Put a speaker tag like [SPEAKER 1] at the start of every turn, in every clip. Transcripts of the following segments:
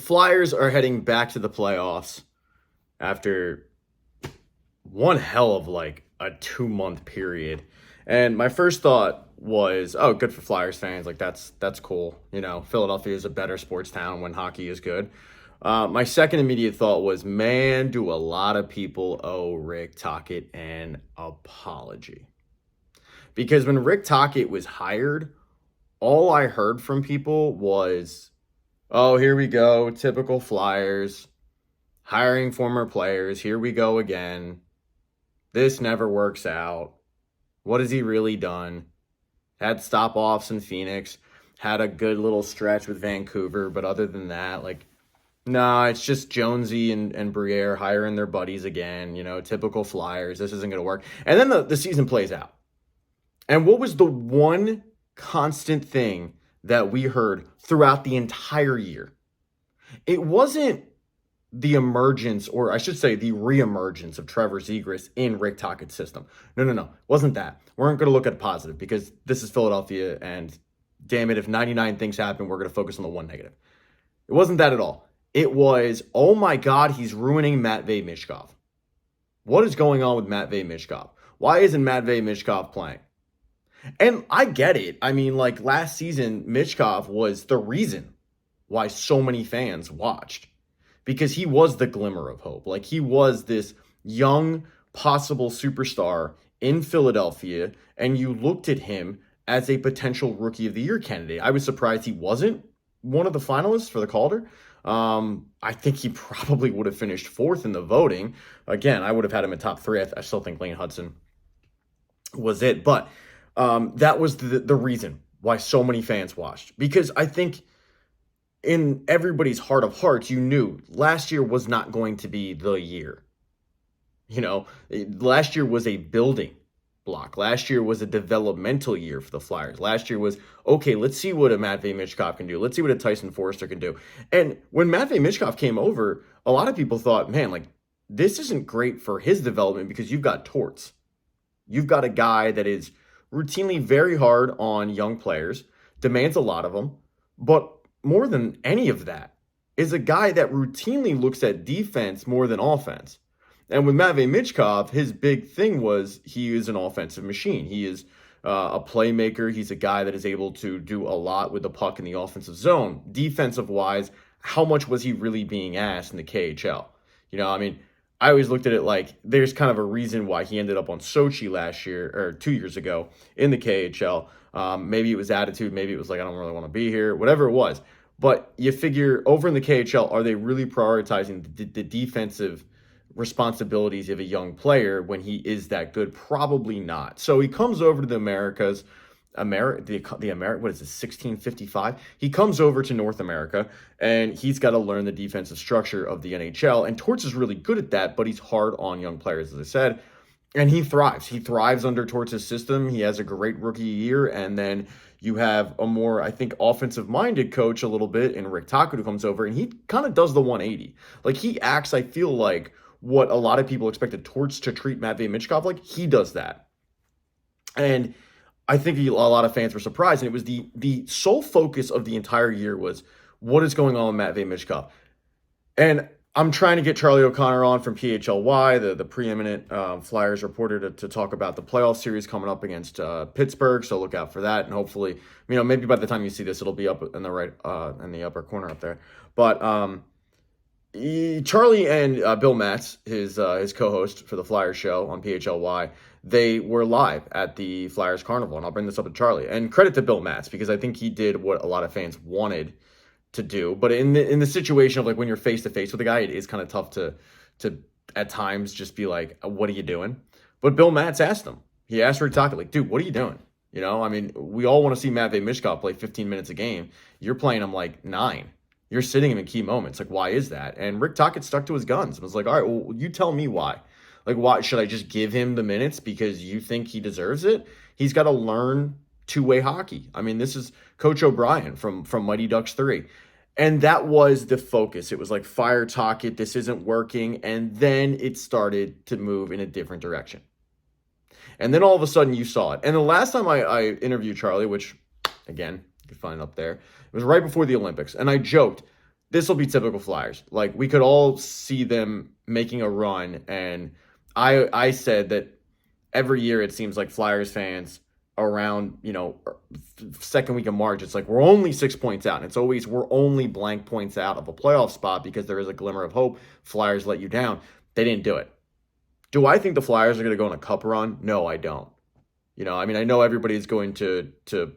[SPEAKER 1] Flyers are heading back to the playoffs after one hell of like a 2 month period. And my first thought was, oh, good for Flyers fans. Like that's cool. You know, Philadelphia is a better sports town when hockey is good. My second immediate thought was, man, do a lot of people owe Rick Tocchet an apology? Because when Rick Tocchet was hired, all I heard from people was, oh, here we go, typical Flyers, hiring former players, here we go again. This never works out. What has he really done? Had stop-offs in Phoenix, had a good little stretch with Vancouver, but other than that, like, nah, it's just Jonesy and Briere hiring their buddies again, you know, typical Flyers. This isn't going to work. And then the season plays out. And what was the one constant thing that we heard throughout the entire year? It wasn't the emergence, or I should say the reemergence of Trevor Zegras in Rick Tocchet's system. No. It wasn't that. We weren't going to look at positive because this is Philadelphia, and damn it, if 99 things happen, we're going to focus on the one negative. It wasn't that at all. It was, oh my God, he's ruining Matvei Michkov. What is going on with Matvei Michkov? Why isn't Matvei Michkov playing? And I get it. I mean, like last season, Michkov was the reason why so many fans watched, because he was the glimmer of hope. Like he was this young, possible superstar in Philadelphia, and you looked at him as a potential Rookie of the Year candidate. I was surprised he wasn't one of the finalists for the Calder. I think he probably would have finished fourth in the voting. Again, I would have had him in top three. I still think Lane Hudson was it. But that was the reason why so many fans watched. Because I think in everybody's heart of hearts, you knew last year was not going to be the year. You know, last year was a building block. Last year was a developmental year for the Flyers. Last year was, okay, let's see what a Matvei Michkov can do. Let's see what a Tyson Forrester can do. And when Matvei Michkov came over, a lot of people thought, man, like, this isn't great for his development because you've got Torts. You've got a guy that is routinely very hard on young players, demands a lot of them, but more than any of that is a guy that routinely looks at defense more than offense. And with Matvei Michkov, his big thing was he is an offensive machine. He is a playmaker. He's a guy that is able to do a lot with the puck in the offensive zone. Defensive-wise, how much was he really being asked in the KHL? You know, I mean, I always looked at it like there's kind of a reason why he ended up on Sochi last year or 2 years ago in the KHL. Maybe it was attitude. Maybe it was like, I don't really want to be here, whatever it was. But you figure over in the KHL, are they really prioritizing the defensive responsibilities of a young player when he is that good? Probably not. So he comes over to the Americas, what is it, 1655? He comes over to North America, and he's got to learn the defensive structure of the NHL. And Torts is really good at that, but he's hard on young players, as I said. And he thrives. He thrives under Torts' system. He has a great rookie year, and then you have a more, I think, offensive-minded coach a little bit in Rick Tocchet who comes over, and he kind of does the 180. Like, he acts, I feel like, what a lot of people expected Torts to treat Matvei Michkov like. He does that. And I think a lot of fans were surprised, and it was the sole focus of the entire year was what is going on with Matvei Michkov. And I'm trying to get Charlie O'Connor on from PHLY, the preeminent Flyers reporter, to talk about the playoff series coming up against Pittsburgh. So look out for that, and hopefully, you know, maybe by the time you see this, it'll be up in the right in the upper corner up there. But Charlie and Bill Matz, his co-host for the Flyers show on PHLY, they were live at the Flyers Carnival, and I'll bring this up to Charlie. And credit to Bill Matz, because I think he did what a lot of fans wanted to do. But in the situation of like when you're face to face with a guy, it is kind of tough to at times just be like, what are you doing? But Bill Matz asked him. He asked Rick Tocchet, like, dude, what are you doing? You know, I mean, we all want to see Matvei Michkov play 15 minutes a game. You're playing him like 9. You're sitting him in key moments. Like, why is that? And Rick Tocchet stuck to his guns and was like, all right, well, you tell me why. Like, why should I just give him the minutes because you think he deserves it? He's got to learn two-way hockey. I mean, this is Coach O'Brien from Mighty Ducks 3. And that was the focus. It was like, fire Tocchet, this isn't working. And then it started to move in a different direction. And then all of a sudden you saw it. And the last time I interviewed Charlie, which, again, you can find it up there, it was right before the Olympics. And I joked, this will be typical Flyers. Like, we could all see them making a run, and I said that every year it seems like Flyers fans around, second week of March, it's like we're only 6 points out. And it's always we're only blank points out of a playoff spot because there is a glimmer of hope. Flyers let you down. They didn't do it. Do I think the Flyers are going to go on a cup run? No, I don't. I mean, I know everybody's going to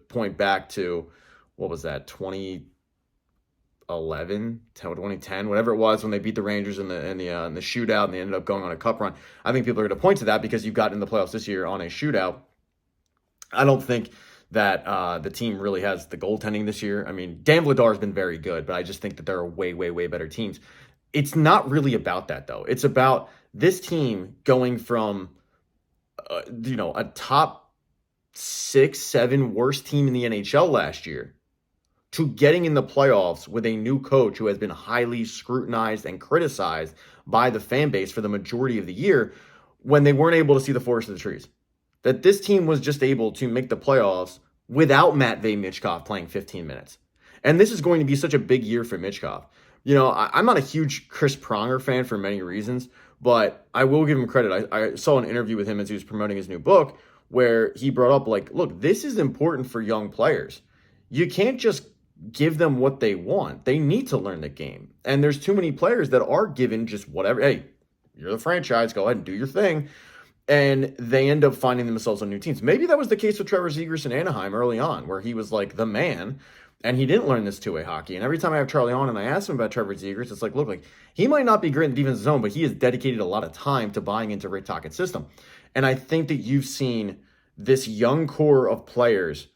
[SPEAKER 1] point back to, what was that, 2011, 2010, whatever it was, when they beat the Rangers in the shootout and they ended up going on a cup run. I think people are going to point to that because you've gotten in the playoffs this year on a shootout. I don't think that the team really has the goaltending this year. I mean, Dan Vladar has been very good, but I just think that there are way, way, way better teams. It's not really about that, though. It's about this team going from, a top 6, 7 worst team in the NHL last year to getting in the playoffs with a new coach who has been highly scrutinized and criticized by the fan base for the majority of the year when they weren't able to see the forest of the trees. That this team was just able to make the playoffs without Matvei Michkov playing 15 minutes. And this is going to be such a big year for Michkov. I'm not a huge Chris Pronger fan for many reasons, but I will give him credit. I saw an interview with him as he was promoting his new book where he brought up, like, look, this is important for young players. You can't just give them what they want. They need to learn the game. And there's too many players that are given just whatever. Hey, you're the franchise. Go ahead and do your thing. And they end up finding themselves on new teams. Maybe that was the case with Trevor Zegras in Anaheim early on, where he was like the man, and he didn't learn this two-way hockey. And every time I have Charlie on and I ask him about Trevor Zegras, it's like, look, like he might not be great in the defensive zone, but he has dedicated a lot of time to buying into Rick Tocchet's system. And I think that you've seen this young core of players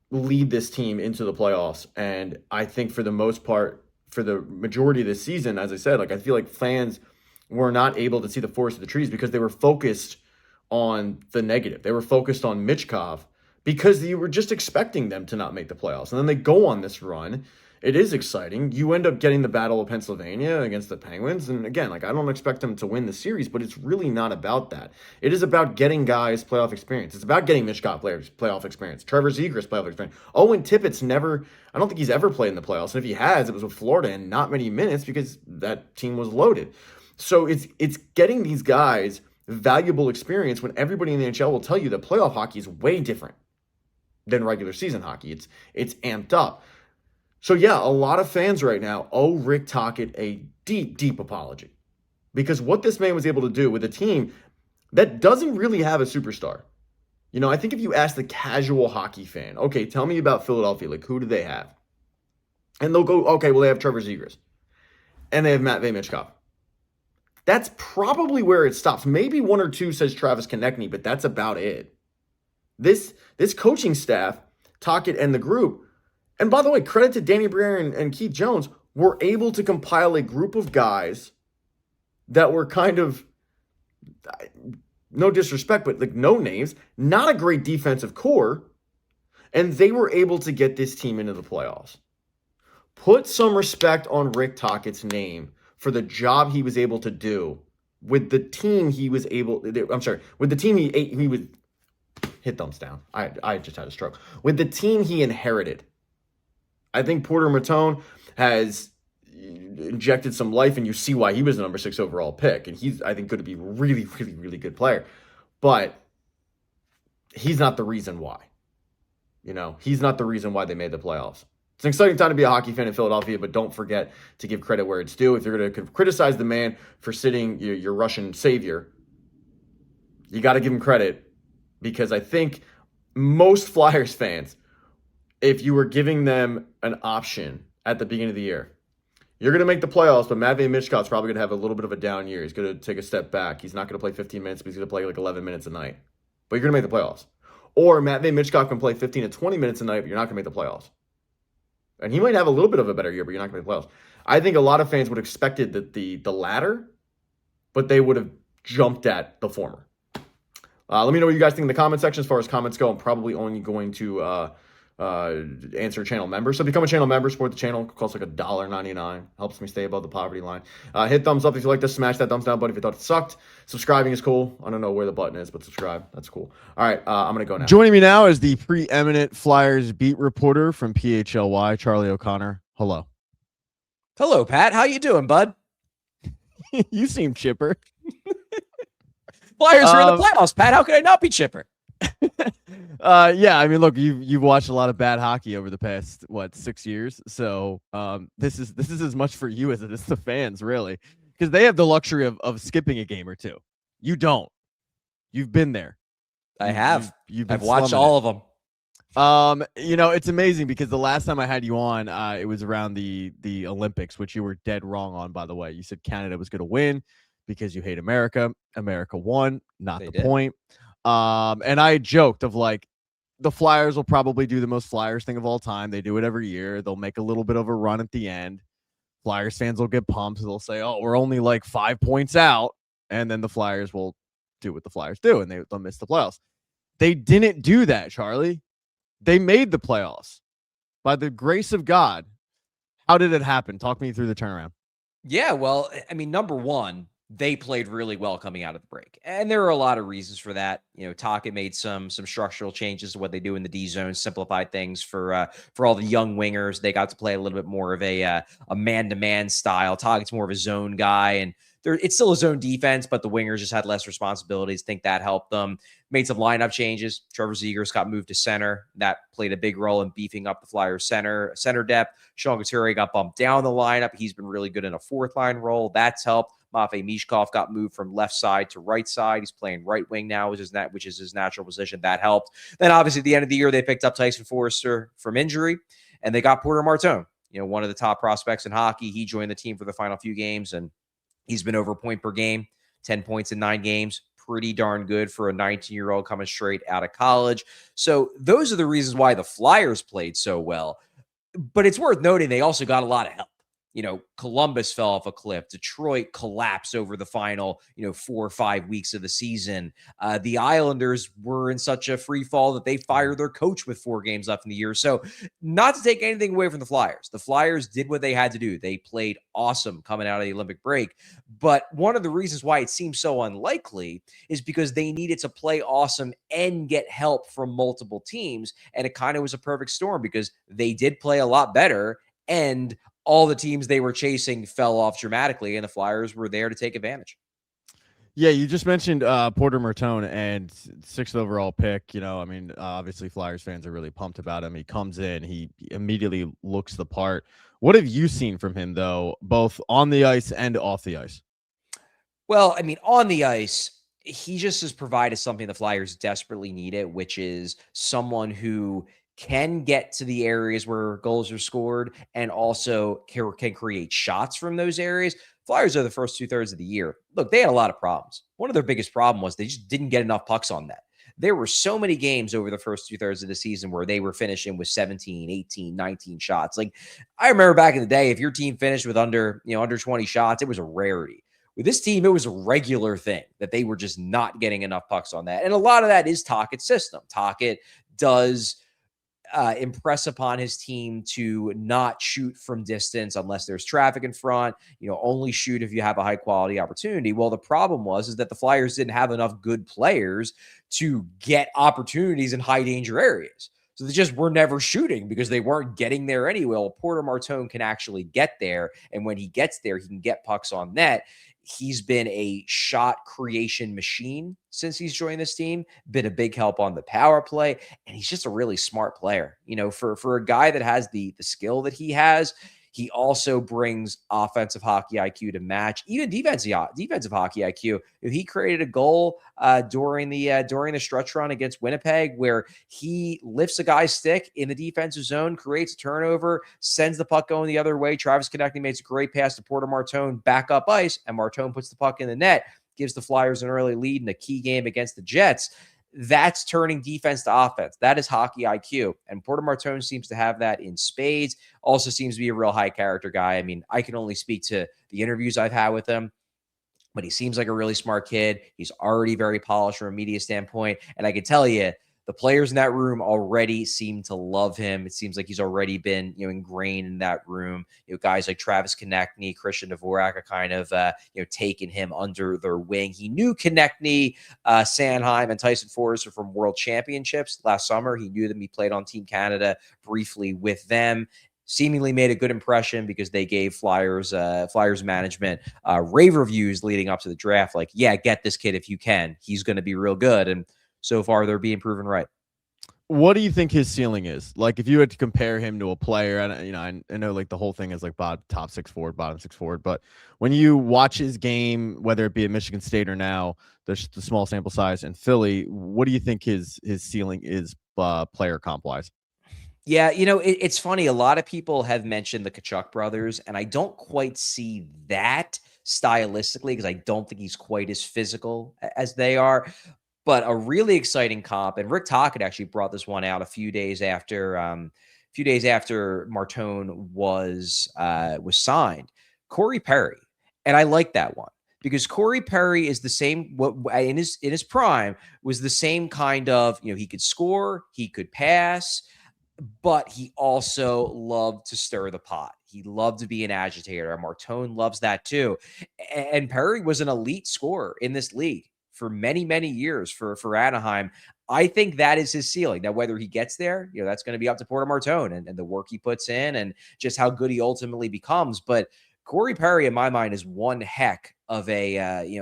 [SPEAKER 1] lead this team into the playoffs. And I think for the most part, for the majority of this season, as I said, like I feel like fans were not able to see the forest of the trees because they were focused on the negative. They were focused on Michkov because you were just expecting them to not make the playoffs. And then they go on this run. It is exciting. You end up getting the Battle of Pennsylvania against the Penguins. And again, like I don't expect them to win the series, but it's really not about that. It is about getting guys playoff experience. It's about getting Michkov players playoff experience. Trevor Zegras playoff experience. Owen Tippett's I don't think he's ever played in the playoffs. And if he has, it was with Florida and not many minutes because that team was loaded. So it's getting these guys valuable experience when everybody in the NHL will tell you that playoff hockey is way different than regular season hockey. It's amped up. So yeah, a lot of fans right now owe Rick Tocchet a deep, deep apology. Because what this man was able to do with a team that doesn't really have a superstar. I think if you ask the casual hockey fan, okay, tell me about Philadelphia. Like, who do they have? And they'll go, okay, well, they have Trevor Zegras. And they have Matvei Michkov. That's probably where it stops. Maybe one or two says Travis Konechny, but that's about it. This coaching staff, Tocchet and the group, and by the way, credit to Danny Briere and Keith Jones, were able to compile a group of guys that were kind of, no disrespect, but like no names, not a great defensive core, and they were able to get this team into the playoffs. Put some respect on Rick Tocchet's name for the job he was able to do with the team he was able, with the team he was, hit thumbs down. I just had a stroke. With the team he inherited. I think Porter Matone has injected some life, and you see why he was the number 6 overall pick. And he's, I think, going to be a really, really, really good player. But he's not the reason why. He's not the reason why they made the playoffs. It's an exciting time to be a hockey fan in Philadelphia, but don't forget to give credit where it's due. If you're going to criticize the man for sitting your Russian savior, you got to give him credit, because I think most Flyers fans, if you were giving them an option at the beginning of the year, you're going to make the playoffs, but Matvei Michkov's probably going to have a little bit of a down year. He's going to take a step back. He's not going to play 15 minutes, but he's going to play like 11 minutes a night. But you're going to make the playoffs. Or Matvei Michkov can play 15 to 20 minutes a night, but you're not going to make the playoffs. And he might have a little bit of a better year, but you're not going to make the playoffs. I think a lot of fans would have expected that the latter, but they would have jumped at the former. Let me know what you guys think in the comment section. As far as comments go, I'm probably only going to answer channel members. So become a channel member, support the channel. It costs like $1.99. Helps me stay above the poverty line. Hit thumbs up if you like this. Smash that thumbs down button if you thought it sucked. Subscribing is cool. I don't know where the button is, but subscribe. That's cool. All right, I'm going to go now.
[SPEAKER 2] Joining me now is the preeminent Flyers beat reporter from PHLY, Charlie O'Connor. Hello. Hello, Pat. How you doing, bud?
[SPEAKER 3] You seem chipper.
[SPEAKER 2] Flyers are in the playoffs, Pat. How could I not be chipper?
[SPEAKER 3] Yeah, I mean, look, you've watched a lot of bad hockey over the past 6 years, so this is as much for you as it is the fans, really, because they have the luxury of skipping a game or two. You don't. You've been there.
[SPEAKER 2] I have.
[SPEAKER 3] You've been
[SPEAKER 2] I've watched
[SPEAKER 3] slumming
[SPEAKER 2] all
[SPEAKER 3] it.
[SPEAKER 2] of them.
[SPEAKER 3] It's amazing because the last time I had you on, it was around the Olympics, which you were dead wrong on, by the way. You said Canada was going to win because you hate America. America won, not
[SPEAKER 2] They
[SPEAKER 3] the
[SPEAKER 2] did.
[SPEAKER 3] point. And I joked of like the Flyers will probably do the most Flyers thing of all time. They do it every year. They'll make a little bit of a run at the end. Flyers fans will get pumped. They'll say, "Oh, we're only like 5 points out," and then the Flyers will do what the Flyers do, and they'll miss the playoffs. They didn't do that, Charlie. They made the playoffs by the grace of God. How did it happen? Talk me through the turnaround.
[SPEAKER 2] Yeah, well, I mean, number one, they played really well coming out of the break. And there are a lot of reasons for that. Tocchet made some structural changes to what they do in the D zone, simplified things for all the young wingers. They got to play a little bit more of a man-to-man style. Tocchet's more of a zone guy, and it's still a zone defense, but the wingers just had less responsibilities. Think that helped them. Made some lineup changes. Trevor Zegras got moved to center. That played a big role in beefing up the Flyers center depth. Sean Couturier got bumped down the lineup. He's been really good in a fourth line role. That's helped. Matvei Mishkov got moved from left side to right side. He's playing right wing now, which is his natural position. That helped. Then obviously at the end of the year, they picked up Tyson Forrester from injury, and they got Porter Martone, one of the top prospects in hockey. He joined the team for the final few games, and he's been over a point per game, 10 points in 9 games. Pretty darn good for a 19-year-old coming straight out of college. So those are the reasons why the Flyers played so well. But it's worth noting they also got a lot of help. Columbus fell off a cliff. Detroit collapsed over the final, 4 or 5 weeks of the season. The Islanders were in such a free fall that they fired their coach with 4 games left in the year. So not to take anything away from the Flyers. The Flyers did what they had to do. They played awesome coming out of the Olympic break. But one of the reasons why it seems so unlikely is because they needed to play awesome and get help from multiple teams. And it kind of was a perfect storm because they did play a lot better, and all the teams they were chasing fell off dramatically, and the Flyers were there to take advantage.
[SPEAKER 3] Yeah, you just mentioned Porter Martone and 6th overall pick. Obviously Flyers fans are really pumped about him. He comes in, he immediately looks the part. What have you seen from him, though, both on the ice and off the ice?
[SPEAKER 2] Well, I mean, on the ice, he just has provided something the Flyers desperately needed, which is someone who can get to the areas where goals are scored and also can create shots from those areas. Flyers are the first 2/3 of the year. Look, they had a lot of problems. One of their biggest problem was they just didn't get enough pucks on net. There were so many games over the first 2/3 of the season where they were finishing with 17, 18, 19 shots. Like, I remember back in the day, if your team finished with under 20 shots, it was a rarity. With this team, it was a regular thing that they were just not getting enough pucks on that. And a lot of that is Tocchet's system. Tocchet does impress upon his team to not shoot from distance unless there's traffic in front, only shoot if you have a high quality opportunity. Well, the problem is that the Flyers didn't have enough good players to get opportunities in high danger areas. So they just were never shooting because they weren't getting there anyway. Well, Porter Martone can actually get there. And when he gets there, he can get pucks on net. He's been a shot creation machine since he's joined this team, been a big help on the power play, and he's just a really smart player. For a guy that has the skill that he has, he also brings offensive hockey IQ to match, even defensive hockey IQ. He created a goal during the stretch run against Winnipeg where he lifts a guy's stick in the defensive zone, creates a turnover, sends the puck going the other way. Travis Konecny makes a great pass to Porter Martone back up ice, and Martone puts the puck in the net, gives the Flyers an early lead in a key game against the Jets. That's turning defense to offense. That is hockey IQ. And Porter Martone seems to have that in spades. Also seems to be a real high character guy. I mean, I can only speak to the interviews I've had with him, but he seems like a really smart kid. He's already very polished from a media standpoint. And I can tell you, the players in that room already seem to love him. It seems like he's already been, ingrained in that room. Guys like Travis Konecny, Christian Dvorak are kind of, taking him under their wing. He knew Konecny, Sanheim, and Tyson Forrester from World Championships last summer. He knew them. He played on Team Canada briefly with them. seemingly made a good impression because they gave Flyers management rave reviews leading up to the draft. Like, yeah, get this kid if you can. He's going to be real good. And so far, they're being proven right.
[SPEAKER 3] What do you think his ceiling is? Like, if you had to compare him to a player, and I know like the whole thing is like top 6 forward, bottom 6 forward, but when you watch his game, whether it be at Michigan State or now, the small sample size in Philly, what do you think his ceiling is, player comp wise?
[SPEAKER 2] Yeah, it's funny. A lot of people have mentioned the Tkachuk brothers, and I don't quite see that stylistically because I don't think he's quite as physical as they are. But a really exciting comp, and Rick Tocchet actually brought this one out a few days after Martone was signed. Corey Perry, and I like that one because Corey Perry is the same. What in his prime was the same kind of, he could score, he could pass, but he also loved to stir the pot. He loved to be an agitator. Martone loves that too. And Perry was an elite scorer in this league for many, many years for Anaheim. I think that is his ceiling. Now, whether he gets there, that's going to be up to Porter Martone and the work he puts in and just how good he ultimately becomes. But Corey Perry, in my mind, is one heck of a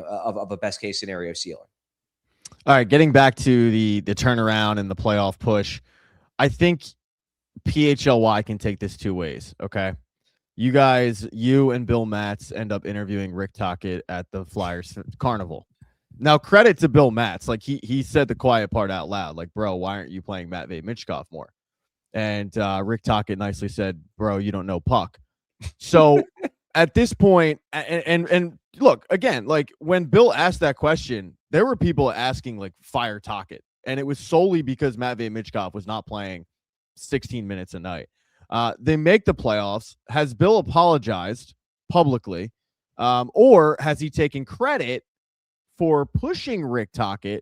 [SPEAKER 2] of a best case scenario ceiling.
[SPEAKER 3] All right, getting back to the turnaround and the playoff push, I think PHLY can take this two ways. Okay. You and Bill Matz end up interviewing Rick Tocchet at the Flyers Carnival. Now, credit to Bill Matz. Like he said the quiet part out loud, like, bro, why aren't you playing Matvei Michkov more? And Rick Tocchet nicely said, bro, you don't know puck. So at this point, and look, again, like when Bill asked that question, there were people asking like fire Tocchet. And it was solely because Matvei Michkov was not playing 16 minutes a night. They make the playoffs. Has Bill apologized publicly, or has he taken credit for pushing Rick Tocchet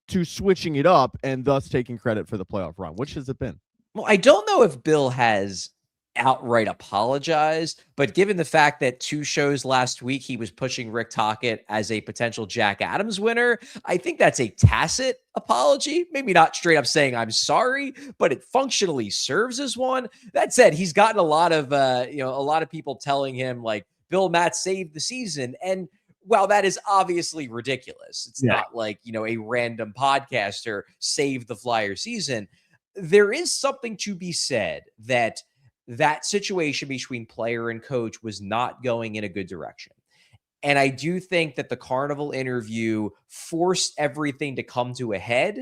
[SPEAKER 3] to switching it up and thus taking credit for the playoff run? Which has it been?
[SPEAKER 2] Well, I don't know if Bill has outright apologized, but given the fact that 2 shows last week he was pushing Rick Tocchet as a potential Jack Adams winner, I think that's a tacit apology. Maybe not straight up saying I'm sorry, but it functionally serves as one. That said, he's gotten a lot of people telling him like Bill Matz saved the season, and while that is obviously ridiculous, it's not like a random podcaster saved the Flyer season. There is something to be said that situation between player and coach was not going in a good direction. And I do think that the Carnival interview forced everything to come to a head,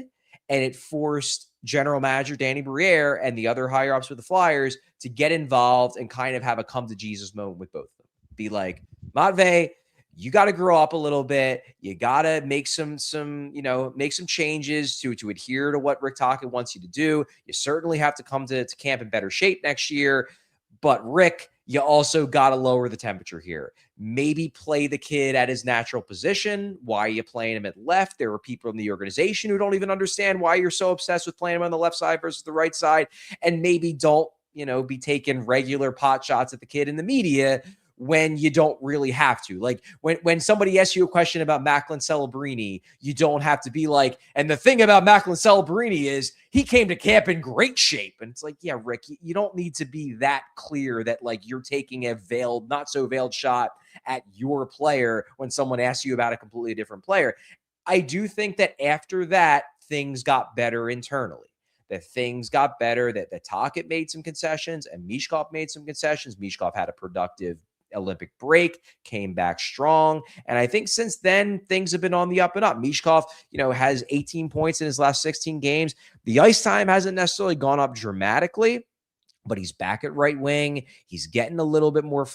[SPEAKER 2] and it forced general manager Danny Briere and the other higher ups with the Flyers to get involved and kind of have a come to Jesus moment with both of them. Be like, Matvei, you got to grow up a little bit. You got to make some changes to adhere to what Rick Tocchet wants you to do. You certainly have to come to camp in better shape next year. But Rick, you also got to lower the temperature here. Maybe play the kid at his natural position. Why are you playing him at left? There are people in the organization who don't even understand why you're so obsessed with playing him on the left side versus the right side. And maybe don't, be taking regular pot shots at the kid in the media when you don't really have to. Like when somebody asks you a question about Macklin Celebrini, you don't have to be like, and the thing about Macklin Celebrini is he came to camp in great shape. And it's like, yeah, Rick, you don't need to be that clear that like you're taking a veiled, not so veiled shot at your player when someone asks you about a completely different player. I do think that after that, things got better internally. That things got better, that Tocchet made some concessions and Michkov made some concessions. Michkov had a productive Olympic break, came back strong. And I think since then, things have been on the up and up. Michkov, has 18 points in his last 16 games. The ice time hasn't necessarily gone up dramatically, but he's back at right wing. He's getting a little bit more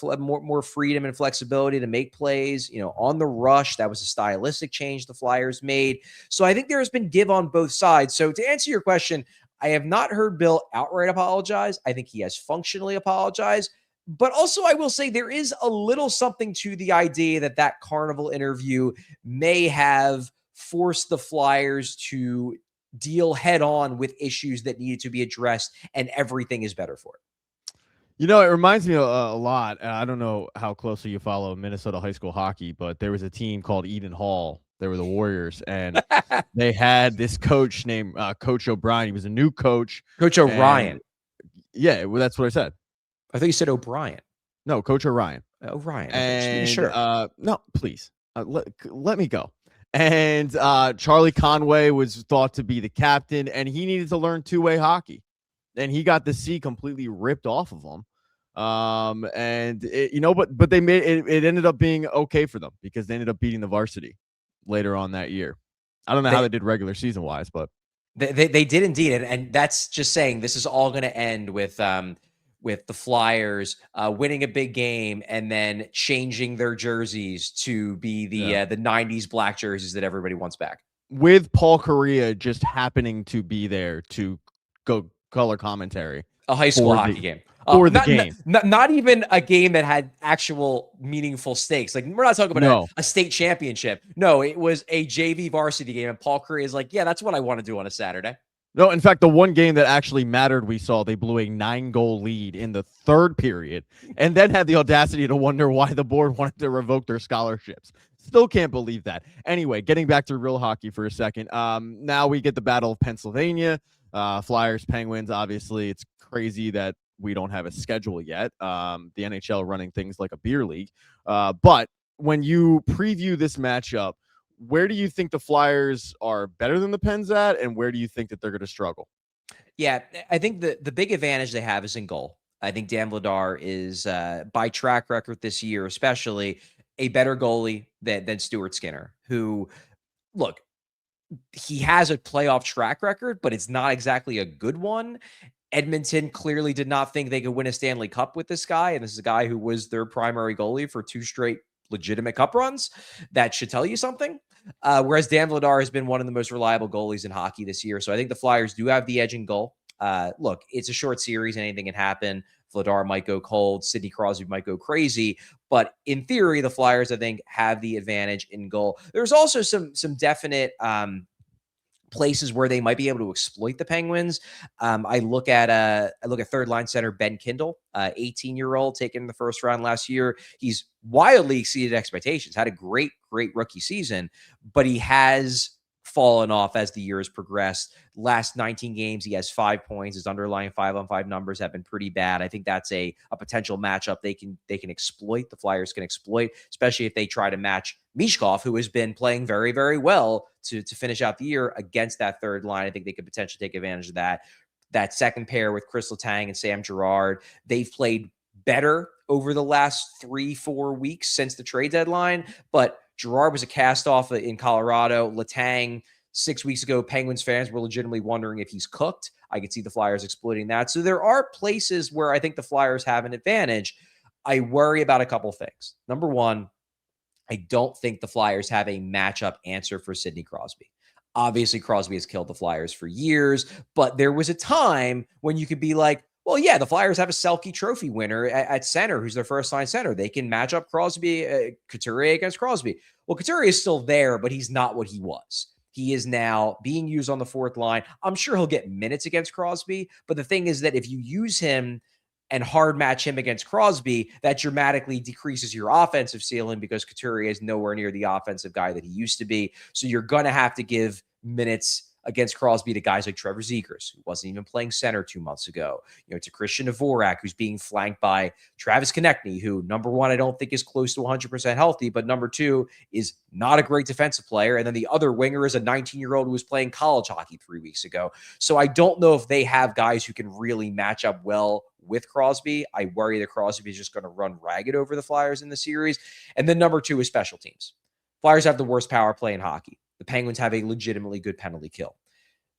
[SPEAKER 2] freedom and flexibility to make plays, on the rush. That was a stylistic change the Flyers made. So I think there has been give on both sides. So to answer your question, I have not heard Bill outright apologize. I think he has functionally apologized. But also, I will say there is a little something to the idea that Carnival interview may have forced the Flyers to deal head on with issues that needed to be addressed, and everything is better for it.
[SPEAKER 3] It reminds me a lot. I don't know how closely you follow Minnesota high school hockey, but there was a team called Eden Hall. They were the Warriors, and they had this coach named Coach O'Brien. He was a new coach.
[SPEAKER 2] Coach O'Ryan.
[SPEAKER 3] Yeah, well, that's what I said.
[SPEAKER 2] I thought you said O'Brien.
[SPEAKER 3] No, Coach Orion.
[SPEAKER 2] O'Brien. Okay, just making
[SPEAKER 3] And
[SPEAKER 2] sure.
[SPEAKER 3] no, please let me go. And Charlie Conway was thought to be the captain, and he needed to learn two-way hockey, and he got the C completely ripped off of him. And but they made it. It ended up being okay for them because they ended up beating the varsity later on that year. I don't know how they did regular season wise, but
[SPEAKER 2] they did indeed, and that's just saying this is all going to end with the Flyers winning a big game and then changing their jerseys to be the '90s black jerseys that everybody wants back.
[SPEAKER 3] With Paul Correa just happening to be there to go color commentary,
[SPEAKER 2] a high school hockey game.
[SPEAKER 3] For the game.
[SPEAKER 2] Not even a game that had actual meaningful stakes. Like, we're not talking about a state championship. No, it was a JV varsity game. And Paul Correa is like, yeah, that's what I want to do on a Saturday.
[SPEAKER 3] No, in fact, the one game that actually mattered, we saw they blew a 9-goal lead in the third period and then had the audacity to wonder why the board wanted to revoke their scholarships. Still can't believe that. Anyway, getting back to real hockey for a second. Now we get the Battle of Pennsylvania. Flyers, Penguins, obviously, it's crazy that we don't have a schedule yet. The NHL running things like a beer league. But when you preview this matchup, where do you think the Flyers are better than the Pens at, and where do you think that they're going to struggle?
[SPEAKER 2] Yeah, I think the big advantage they have is in goal. I think Dan Vladar is, by track record this year, especially, a better goalie than Stuart Skinner, who, look, he has a playoff track record, but it's not exactly a good one. Edmonton clearly did not think they could win a Stanley Cup with this guy, and this is a guy who was their primary goalie for 2 straight legitimate cup runs. That should tell you something. Whereas Dan Vladar has been one of the most reliable goalies in hockey this year. So I think the Flyers do have the edge in goal. Look, it's a short series. Anything can happen. Vladar might go cold. Sidney Crosby might go crazy. But in theory, the Flyers, I think, have the advantage in goal. There's also some definite places where they might be able to exploit the Penguins. I look at third line center Ben Kindle, 18-year-old taken in the first round last year. He's wildly exceeded expectations, had a great rookie season, but he has fallen off as the years progressed. Last 19 games, he has 5 points. His underlying 5-on-5 numbers have been pretty bad. I think that's a potential matchup they can exploit. The Flyers can exploit, especially if they try to match Mishkov, who has been playing very, very well to finish out the year against that third line. I think they could potentially take advantage of that. That second pair with Chris Letang and Sam Girard, they've played better over the last 3-4 weeks since the trade deadline, but Girard was a cast-off in Colorado. Letang, 6 weeks ago, Penguins fans were legitimately wondering if he's cooked. I could see the Flyers exploiting that. So there are places where I think the Flyers have an advantage. I worry about a couple things. Number one, I don't think the Flyers have a matchup answer for Sidney Crosby. Obviously, Crosby has killed the Flyers for years, but there was a time when you could be like, well, yeah, the Flyers have a Selke Trophy winner at center, who's their first-line center. They can match up Couturier against Crosby. Well, Couturier is still there, but he's not what he was. He is now being used on the fourth line. I'm sure he'll get minutes against Crosby, but the thing is that if you use him and hard match him against Crosby, that dramatically decreases your offensive ceiling because Couturier is nowhere near the offensive guy that he used to be. So you're going to have to give minutes against Crosby to guys like Trevor Zegras, who wasn't even playing center 2 months ago, to Christian Dvorak, who's being flanked by Travis Konechny, who, number one, I don't think is close to 100% healthy, but number two, is not a great defensive player. And then the other winger is a 19-year-old who was playing college hockey 3 weeks ago. So I don't know if they have guys who can really match up well with Crosby. I worry that Crosby is just going to run ragged over the Flyers in the series. And then number two is special teams. Flyers have the worst power play in hockey. The Penguins have a legitimately good penalty kill.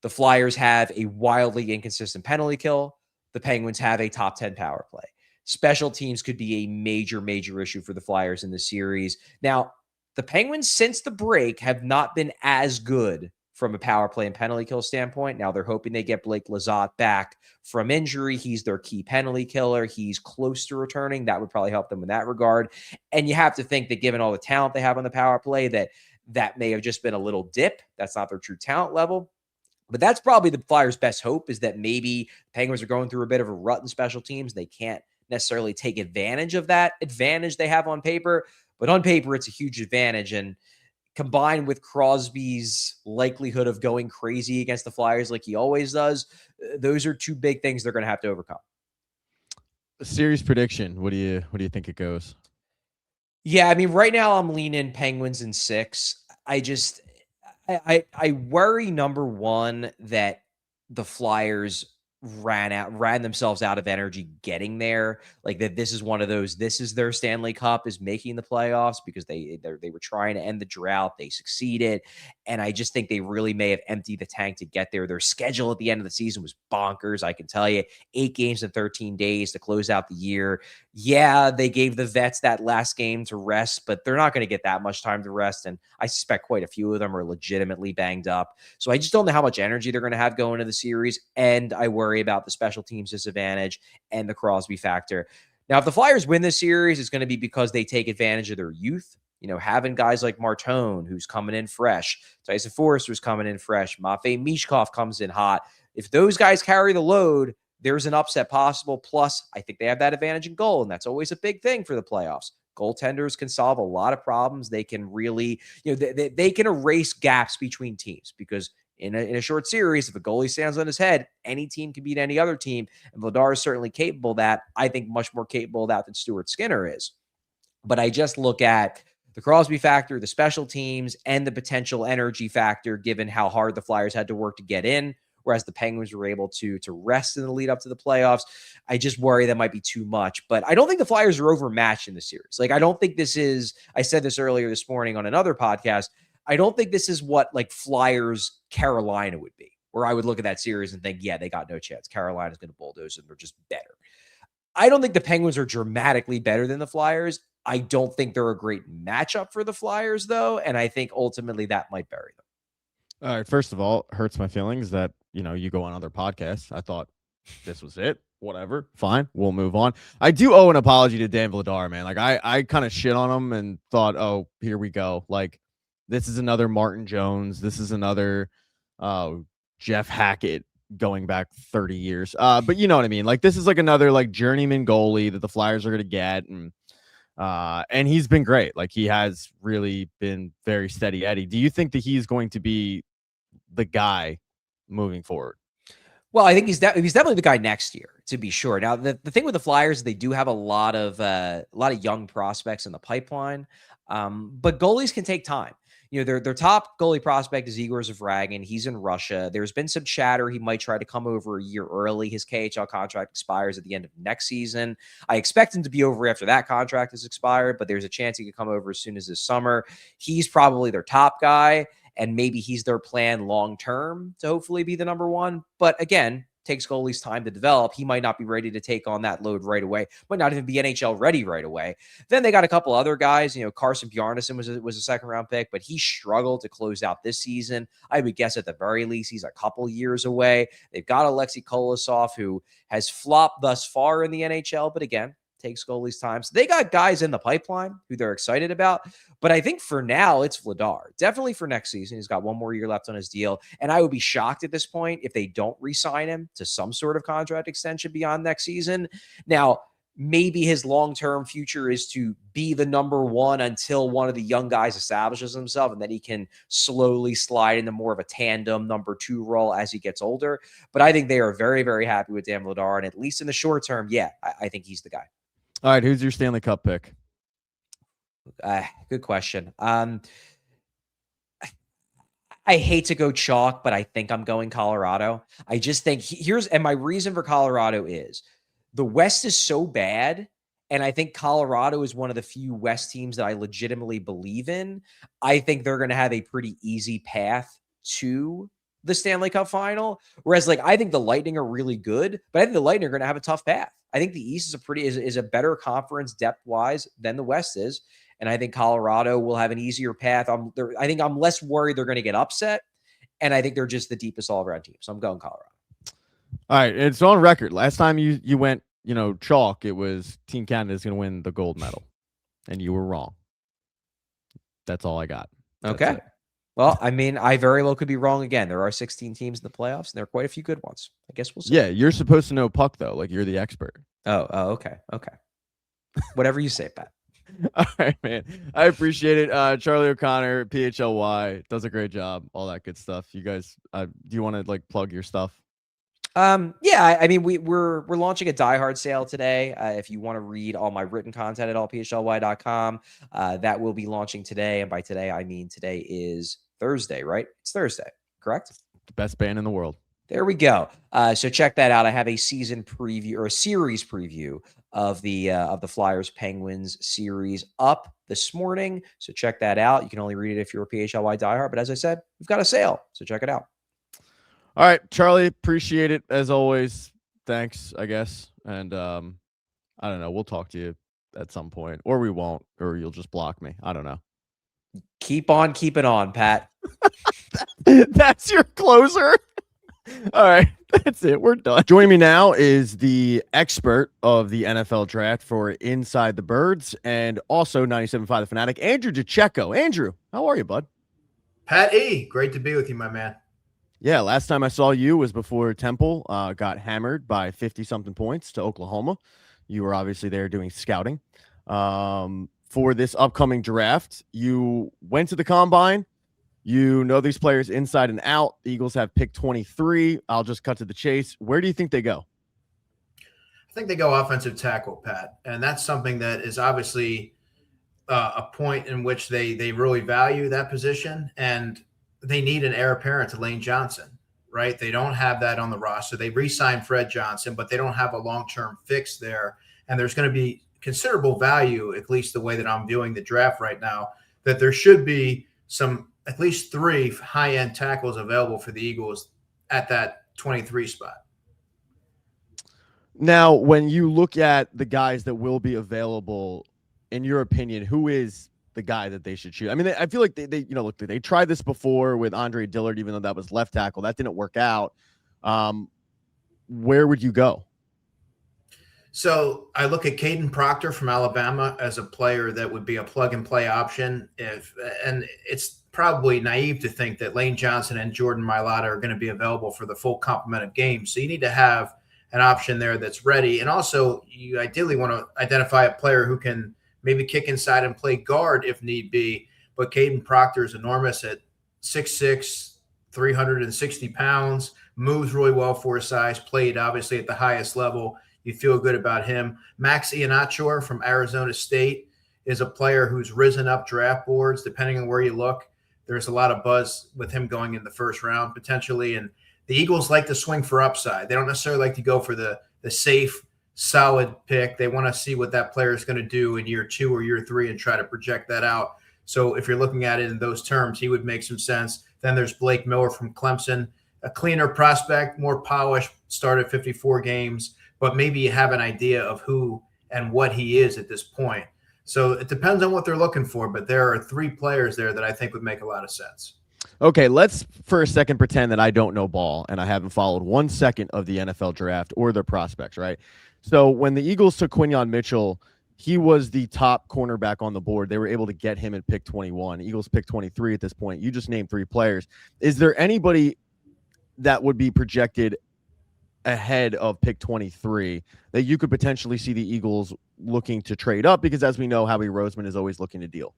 [SPEAKER 2] The Flyers have a wildly inconsistent penalty kill. The Penguins have a top 10 power play. Special teams could be a major issue for the Flyers in the series. Now, the Penguins, since the break, have not been as good from a power play and penalty kill standpoint. Now, they're hoping they get Blake Lizotte back from injury. He's their key penalty killer. He's close to returning. That would probably help them in that regard. And you have to think that given all the talent they have on the power play, that may have just been a little dip. That's not their true talent level. But that's probably the Flyers' best hope, is that maybe the Penguins are going through a bit of a rut in special teams. They can't necessarily take advantage of that advantage they have on paper. But on paper, it's a huge advantage. And combined with Crosby's likelihood of going crazy against the Flyers like he always does, those are two big things they're going to have to overcome.
[SPEAKER 3] Series prediction. What do you think it goes?
[SPEAKER 2] Yeah, I mean, right now I'm leaning Penguins in 6. I worry, number one, that the Flyers ran themselves out of energy getting there. Like that, this is one of those. This is their Stanley Cup, is making the playoffs, because they were trying to end the drought. They succeeded, and I just think they really may have emptied the tank to get there. Their schedule at the end of the season was bonkers. I can tell you, 8 games in 13 days to close out the year. Yeah, they gave the vets that last game to rest, but they're not going to get that much time to rest. And I suspect quite a few of them are legitimately banged up. So I just don't know how much energy they're going to have going into the series. And I worry about the special teams disadvantage and the Crosby factor. Now, if the Flyers win this series, it's going to be because they take advantage of their youth. You know, having guys like Martone, who's coming in fresh, Tyson Forrester's coming in fresh, Matvei Mishkov comes in hot. If those guys carry the load, there's an upset possible. Plus, I think they have that advantage in goal, and that's always a big thing for the playoffs. Goaltenders can solve a lot of problems. They can really, they can erase gaps between teams, because in a short series, if a goalie stands on his head, any team can beat any other team. And Vladar is certainly capable of that. I think much more capable of that than Stuart Skinner is. But I just look at the Crosby factor, the special teams, and the potential energy factor, given how hard the Flyers had to work to get in, whereas the Penguins were able to rest in the lead up to the playoffs. I just worry that might be too much. But I don't think the Flyers are overmatched in the series. Like, I don't think this is, I said this earlier this morning on another podcast, I don't think this is what like Flyers Carolina would be, where I would look at that series and think, yeah, they got no chance. Carolina's going to bulldoze them. They're just better. I don't think the Penguins are dramatically better than the Flyers. I don't think they're a great matchup for the Flyers, though, and I think ultimately that might bury them.
[SPEAKER 3] All right. First of all, hurts my feelings that you go on other podcasts. I thought this was it. Whatever. Fine. We'll move on. I do owe an apology to Dan Vladar, man. Like I kind of shit on him and thought, oh, here we go. Like this is another Martin Jones. This is another Jeff Hackett going back 30 years. But you know what I mean? Like this is like another like journeyman goalie that the Flyers are going to get. And he's been great. Like he has really been very steady Eddie. Do you think that he's going to be the guy moving forward?
[SPEAKER 2] Well, I think he's definitely the guy next year, to be sure. Now, the thing with the Flyers, they do have a lot of young prospects in the pipeline, but goalies can take time. You know, their top goalie prospect is Igor Zavragin. He's in Russia. There's been some chatter he might try to come over a year early. His KHL contract expires at the end of next season. I expect him to be over after that contract is expired, but there's a chance he could come over as soon as this summer. He's probably their top guy, and maybe he's their plan long-term to hopefully be the number one. But again, takes goalies time to develop. He might not be ready to take on that load right away, might not even be NHL ready right away. Then they got a couple other guys. You know, Carson Bjarnason was a second-round pick, but he struggled to close out this season. I would guess at the very least he's a couple years away. They've got Alexei Kolosov, who has flopped thus far in the NHL, but again, takes goalies time. So they got guys in the pipeline who they're excited about. But I think for now, it's Vladar. Definitely for next season. He's got one more year left on his deal. And I would be shocked at this point if they don't re-sign him to some sort of contract extension beyond next season. Now, maybe his long-term future is to be the number one until one of the young guys establishes himself, and then he can slowly slide into more of a tandem number two role as he gets older. But I think they are very, very happy with Dan Vladar. And at least in the short term, yeah, I think he's the guy.
[SPEAKER 3] All right, who's your Stanley Cup pick?
[SPEAKER 2] Good question. I hate to go chalk, but I think I'm going Colorado. I just think and my reason for Colorado is the West is so bad, and I think Colorado is one of the few West teams that I legitimately believe in. I think they're going to have a pretty easy path to the Stanley Cup final. Whereas, like, I think the Lightning are really good, but I think the Lightning are going to have a tough path. I think the East is a better conference depth wise than the West is. And I think Colorado will have an easier path. I think I'm less worried they're going to get upset. And I think they're just the deepest all around team. So I'm going Colorado.
[SPEAKER 3] All right. It's on record. Last time you went, chalk, it was Team Canada is going to win the gold medal. And you were wrong. That's all I got.
[SPEAKER 2] Okay. Well, I mean, I very well could be wrong again. There are 16 teams in the playoffs, and there are quite a few good ones. I guess we'll see.
[SPEAKER 3] Yeah, you're supposed to know puck, though. Like, you're the expert.
[SPEAKER 2] Oh, okay. Whatever you say, Pat.
[SPEAKER 3] All right, man. I appreciate it. Charlie O'Connor, PHLY, does a great job. All that good stuff. You guys, do you want to, like, plug your stuff?
[SPEAKER 2] Yeah, I mean, we're launching a Die Hard sale today. If you want to read all my written content at allphly.com, that will be launching today. And by today, I mean today is Thursday, right? It's Thursday, correct?
[SPEAKER 3] The best band in the world.
[SPEAKER 2] There we go. So check that out. I have a season preview or a series preview of the Flyers Penguins series up this morning. So check that out. You can only read it if you're a PHLY diehard. But as I said, we've got a sale, so check it out.
[SPEAKER 3] All right, Charlie, appreciate it as always. Thanks, I guess. And I don't know. We'll talk to you at some point, or we won't, or you'll just block me. I don't know.
[SPEAKER 2] Keep on keeping on, Pat.
[SPEAKER 3] That's your closer. All right, that's it. We're done. Joining me now is the expert of the NFL draft for Inside the Birds and also 97.5 The Fanatic, Andrew DiCecco. Andrew, how are you, bud?
[SPEAKER 4] Pat E., great to be with you, my man.
[SPEAKER 3] Yeah, last time I saw you was before Temple got hammered by 50-something points to Oklahoma. You were obviously there doing scouting. For this upcoming draft, you went to the Combine. You know these players inside and out. The Eagles have pick 23. I'll just cut to the chase. Where do you think they go?
[SPEAKER 4] I think they go offensive tackle, Pat. And that's something that is obviously a point in which they really value that position. And they need an heir apparent to Lane Johnson, right? They don't have that on the roster. They re-signed Fred Johnson, but they don't have a long-term fix there. And there's going to be considerable value, at least the way that I'm viewing the draft right now, that there should be at least 3 high-end tackles available for the Eagles at that 23 spot.
[SPEAKER 3] Now, when you look at the guys that will be available, in your opinion, who is the guy that they should shoot? I mean, I feel like they tried this before with Andre Dillard, even though that was left tackle. That didn't work out. Where would you go?
[SPEAKER 4] So I look at Caden Proctor from Alabama as a player that would be a plug-and-play option. And it's probably naive to think that Lane Johnson and Jordan Mailata are going to be available for the full complement of games. So you need to have an option there that's ready. And also, you ideally want to identify a player who can maybe kick inside and play guard if need be. But Caden Proctor is enormous at 6'6", 360 pounds, moves really well for his size, played obviously at the highest level. You feel good about him. Max Iannaccio from Arizona State is a player who's risen up draft boards. Depending on where you look, there's a lot of buzz with him going in the first round potentially. And the Eagles like to swing for upside. They don't necessarily like to go for the safe, solid pick. They want to see what that player is going to do in year 2 or year 3 and try to project that out. So if you're looking at it in those terms, he would make some sense. Then there's Blake Miller from Clemson, a cleaner prospect, more polished, started 54 games, but maybe you have an idea of who and what he is at this point. So it depends on what they're looking for, but there are 3 players there that I think would make a lot of sense.
[SPEAKER 3] Okay, let's for a second pretend that I don't know ball and I haven't followed 1 second of the NFL draft or their prospects, right? So when the Eagles took Quinyon Mitchell, he was the top cornerback on the board. They were able to get him at pick 21. Eagles pick 23 at this point. You just named 3 players. Is there anybody that would be projected ahead of pick 23 that you could potentially see the Eagles looking to trade up? Because as we know, Howie Roseman is always looking to deal.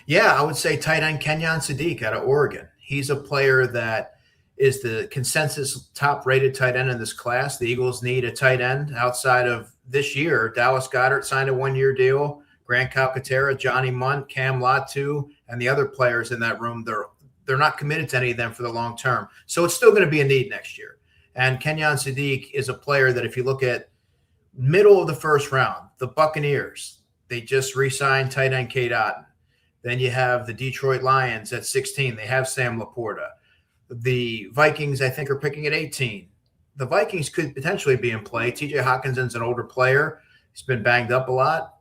[SPEAKER 4] Yeah, I would say tight end Kenyon Sadiq out of Oregon. He's a player that is the consensus top-rated tight end in this class. The Eagles need a tight end outside of this year. Dallas Goedert signed a 1-year deal. Grant Calcaterra, Johnny Munt, Cam Latu, and the other players in that room, they're not committed to any of them for the long term. So it's still going to be a need next year. And Kenyon Sadiq is a player that if you look at middle of the first round, the Buccaneers, they just re-signed tight end Cade Otton. Then you have the Detroit Lions at 16. They have Sam Laporta. The Vikings, I think, are picking at 18. The Vikings could potentially be in play. TJ Hawkinson's an older player. He's been banged up a lot.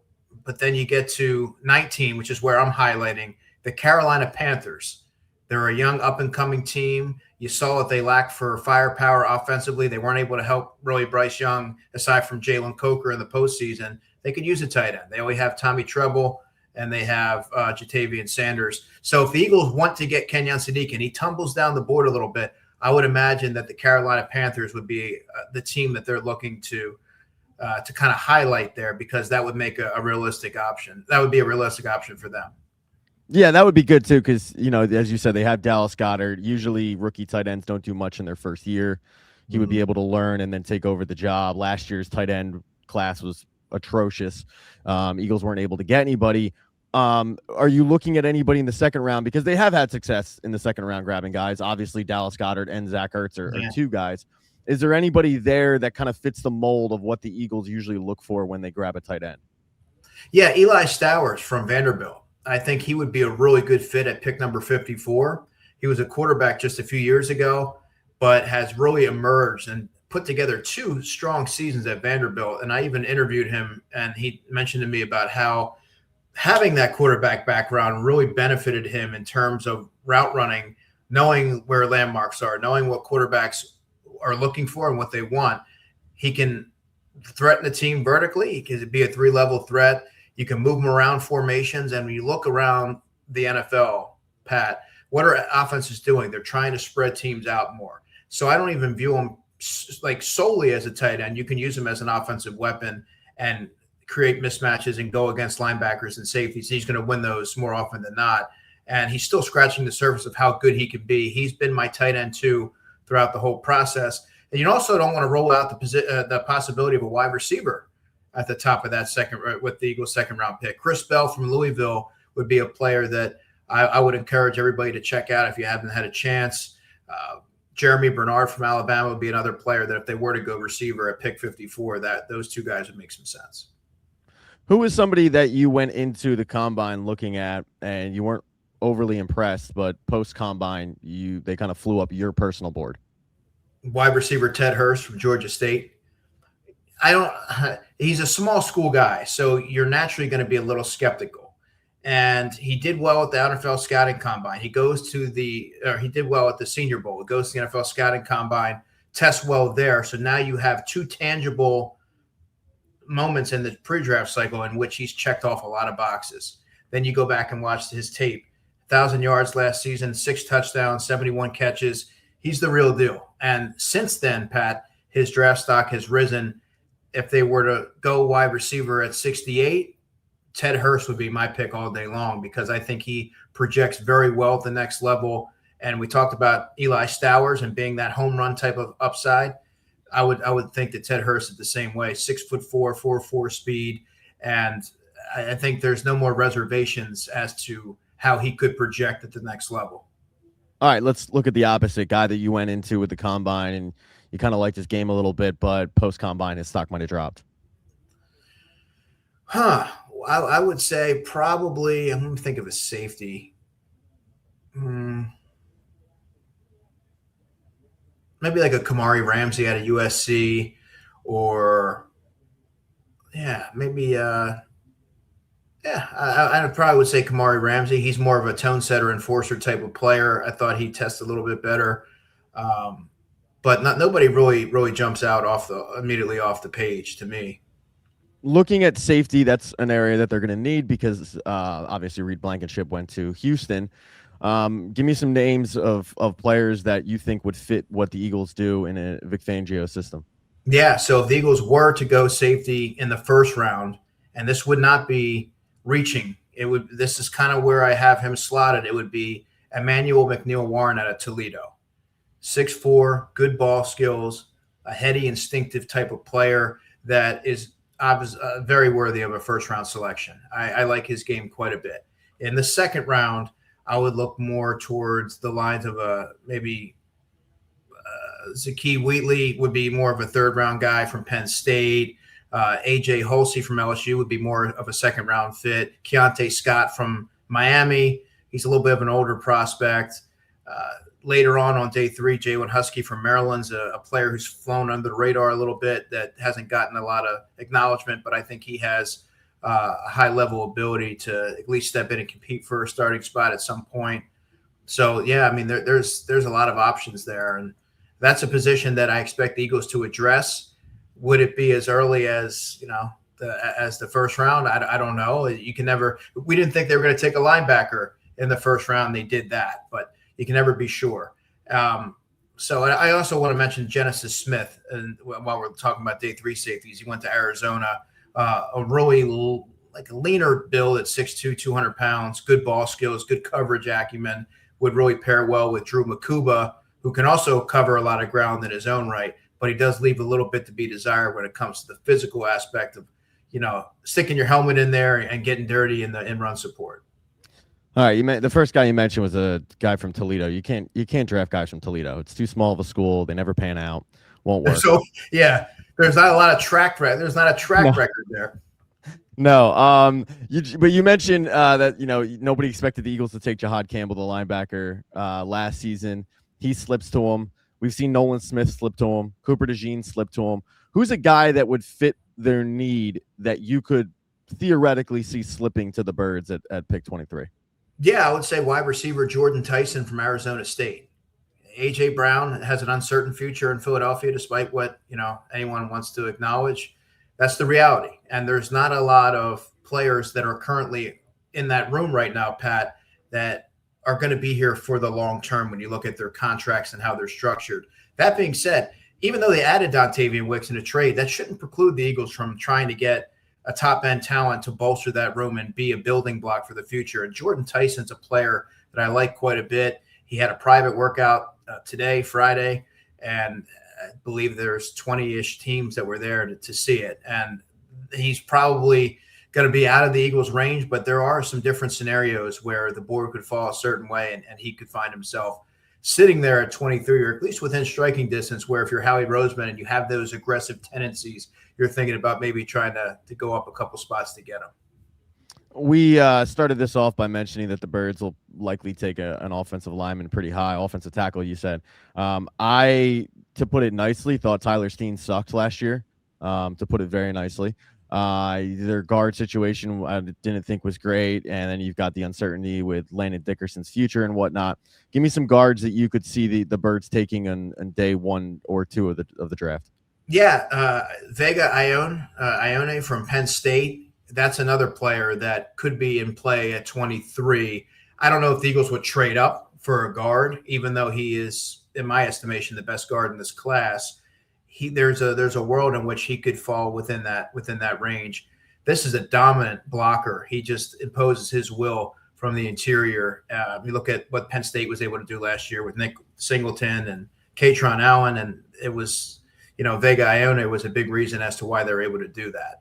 [SPEAKER 4] But then you get to 19, which is where I'm highlighting the Carolina Panthers. They're a young up-and-coming team. You saw what they lacked for firepower offensively. They weren't able to help really Bryce Young, aside from Jalen Coker in the postseason. They could use a tight end. They only have Tommy Treble, and they have Jatavian Sanders. So if the Eagles want to get Kenyon Sadiq and he tumbles down the board a little bit, I would imagine that the Carolina Panthers would be the team that they're looking to kind of highlight there, because that would make a realistic option. That would be a realistic option for them.
[SPEAKER 3] Yeah, that would be good too, because, as you said, they have Dallas Goedert. Usually rookie tight ends don't do much in their first year. he would be able to learn and then take over the job. Last year's tight end class was atrocious. Eagles weren't able to get anybody. Are you looking at anybody in the second round? Because they have had success in the second round grabbing guys. Obviously, Dallas Goedert and Zach Ertz are two guys. Is there anybody there that kind of fits the mold of what the Eagles usually look for when they grab a tight end?
[SPEAKER 4] Yeah, Eli Stowers from Vanderbilt. I think he would be a really good fit at pick number 54. He was a quarterback just a few years ago, but has really emerged and put together 2 strong seasons at Vanderbilt. And I even interviewed him, and he mentioned to me about how having that quarterback background really benefited him in terms of route running, knowing where landmarks are, knowing what quarterbacks are looking for and what they want. He can threaten the team vertically. He can be a 3-level threat. You can move him around formations. And when you look around the NFL, Pat, what are offenses doing? They're trying to spread teams out more. So I don't even view him like solely as a tight end. You can use him as an offensive weapon and create mismatches and go against linebackers and safeties. He's going to win those more often than not. And he's still scratching the surface of how good he can be. He's been my tight end too throughout the whole process. And you also don't want to roll out the possibility of a wide receiver at the top of that with the Eagles' second round pick. Chris Bell from Louisville would be a player that I would encourage everybody to check out if you haven't had a chance. Jeremy Bernard from Alabama would be another player that if they were to go receiver at pick 54, that those 2 guys would make some sense.
[SPEAKER 3] Who is somebody that you went into the combine looking at and you weren't overly impressed, but post-combine they kind of flew up your personal board?
[SPEAKER 4] Wide receiver Ted Hurst from Georgia State. He's a small school guy, so you're naturally going to be a little skeptical. And he did well at the NFL scouting combine. He did well at the Senior Bowl. He goes to the NFL scouting combine, tests well there. So now you have 2 tangible moments in the pre-draft cycle in which he's checked off a lot of boxes. Then you go back and watch his tape. 1,000 yards last season, 6 touchdowns, 71 catches. He's the real deal. And since then, Pat, his draft stock has risen. If they were to go wide receiver at 68, Ted Hurst would be my pick all day long because I think he projects very well at the next level. And we talked about Eli Stowers and being that home run type of upside. I would think that Ted Hurst is the same way, 6'4", 4.4 speed. And I think there's no more reservations as to how he could project at the next level.
[SPEAKER 3] All right, let's look at the opposite guy that you went into with the combine and you kind of liked his game a little bit, but post-combine his stock might have dropped.
[SPEAKER 4] I would say probably, I'm going to think of a safety. Maybe like a Kamari Ramsey out of USC or, maybe, I probably would say Kamari Ramsey. He's more of a tone setter, enforcer type of player. I thought he tested a little bit better. But nobody really jumps out immediately off the page to me.
[SPEAKER 3] Looking at safety, that's an area that they're going to need because obviously Reed Blankenship went to Houston. Give me some names of players that you think would fit what the Eagles do in a Vic Fangio system.
[SPEAKER 4] Yeah, so if the Eagles were to go safety in the first round, and this would not be reaching, this is kind of where I have him slotted. It would be Emmanuel McNeil-Warren out of Toledo. 6'4", good ball skills, a heady, instinctive type of player that is very worthy of a first-round selection. I like his game quite a bit. In the second round, I would look more towards the lines of maybe Zakee Wheatley would be more of a third-round guy from Penn State. A.J. Hulsey from LSU would be more of a second-round fit. Keontae Scott from Miami, he's a little bit of an older prospect. Later on day 3, Jalen Husky from Maryland's a player who's flown under the radar a little bit that hasn't gotten a lot of acknowledgement, but I think he has a high-level ability to at least step in and compete for a starting spot at some point. So, yeah, I mean, there's a lot of options there, and that's a position that I expect the Eagles to address. Would it be as early as, as the first round? I don't know. You can never – we didn't think they were going to take a linebacker in the first round. They did that, but – you can never be sure. So I also want to mention Genesis Smith. And while we're talking about day 3 safeties, he went to Arizona, a really like a leaner build at 6'2", 200 pounds, good ball skills, good coverage acumen, would really pair well with Drew Makuba who can also cover a lot of ground in his own right, but he does leave a little bit to be desired when it comes to the physical aspect of, sticking your helmet in there and getting dirty in the in-run support.
[SPEAKER 3] All right, the first guy you mentioned was a guy from Toledo. You can't draft guys from Toledo. It's too small of a school. They never pan out. Won't work.
[SPEAKER 4] So yeah, there's not a lot of track record. There's not a track record there.
[SPEAKER 3] No. But you mentioned that nobody expected the Eagles to take Jahad Campbell, the linebacker, last season. He slips to him. We've seen Nolan Smith slip to him. Cooper DeJean slip to him. Who's a guy that would fit their need that you could theoretically see slipping to the Birds at pick 23?
[SPEAKER 4] Yeah, I would say wide receiver Jordan Tyson from Arizona State. A.J. Brown has an uncertain future in Philadelphia, despite what anyone wants to acknowledge. That's the reality. And there's not a lot of players that are currently in that room right now, Pat, that are going to be here for the long term when you look at their contracts and how they're structured. That being said, even though they added Dontavian Wicks in a trade, that shouldn't preclude the Eagles from trying to get a top-end talent to bolster that room and be a building block for the future. And Jordan Tyson's a player that I like quite a bit. He had a private workout today, Friday, and I believe there's 20-ish teams that were there to see it. And he's probably going to be out of the Eagles' range, but there are some different scenarios where the board could fall a certain way and he could find himself sitting there at 23, or at least within striking distance, where if you're Howie Roseman and you have those aggressive tendencies, you're thinking about maybe trying to go up a couple spots to get him.
[SPEAKER 3] We started this off by mentioning that the Birds will likely take an offensive lineman pretty high, offensive tackle, you said. I, to put it nicely, thought Tyler Steen sucked last year, to put it very nicely. Their guard situation I didn't think was great, and then you've got the uncertainty with Landon Dickerson's future and whatnot. Give me some guards that you could see the Birds taking on day 1 or 2 of the draft.
[SPEAKER 4] Yeah, Vega Ione from Penn State. That's another player that could be in play at 23. I don't know if the Eagles would trade up for a guard, even though he is, in my estimation, the best guard in this class. There's a world in which he could fall within that range. This is a dominant blocker. He just imposes his will from the interior. You look at what Penn State was able to do last year with Nick Singleton and Katron Allen, and it was, Vega Ione was a big reason as to why they were able to do that.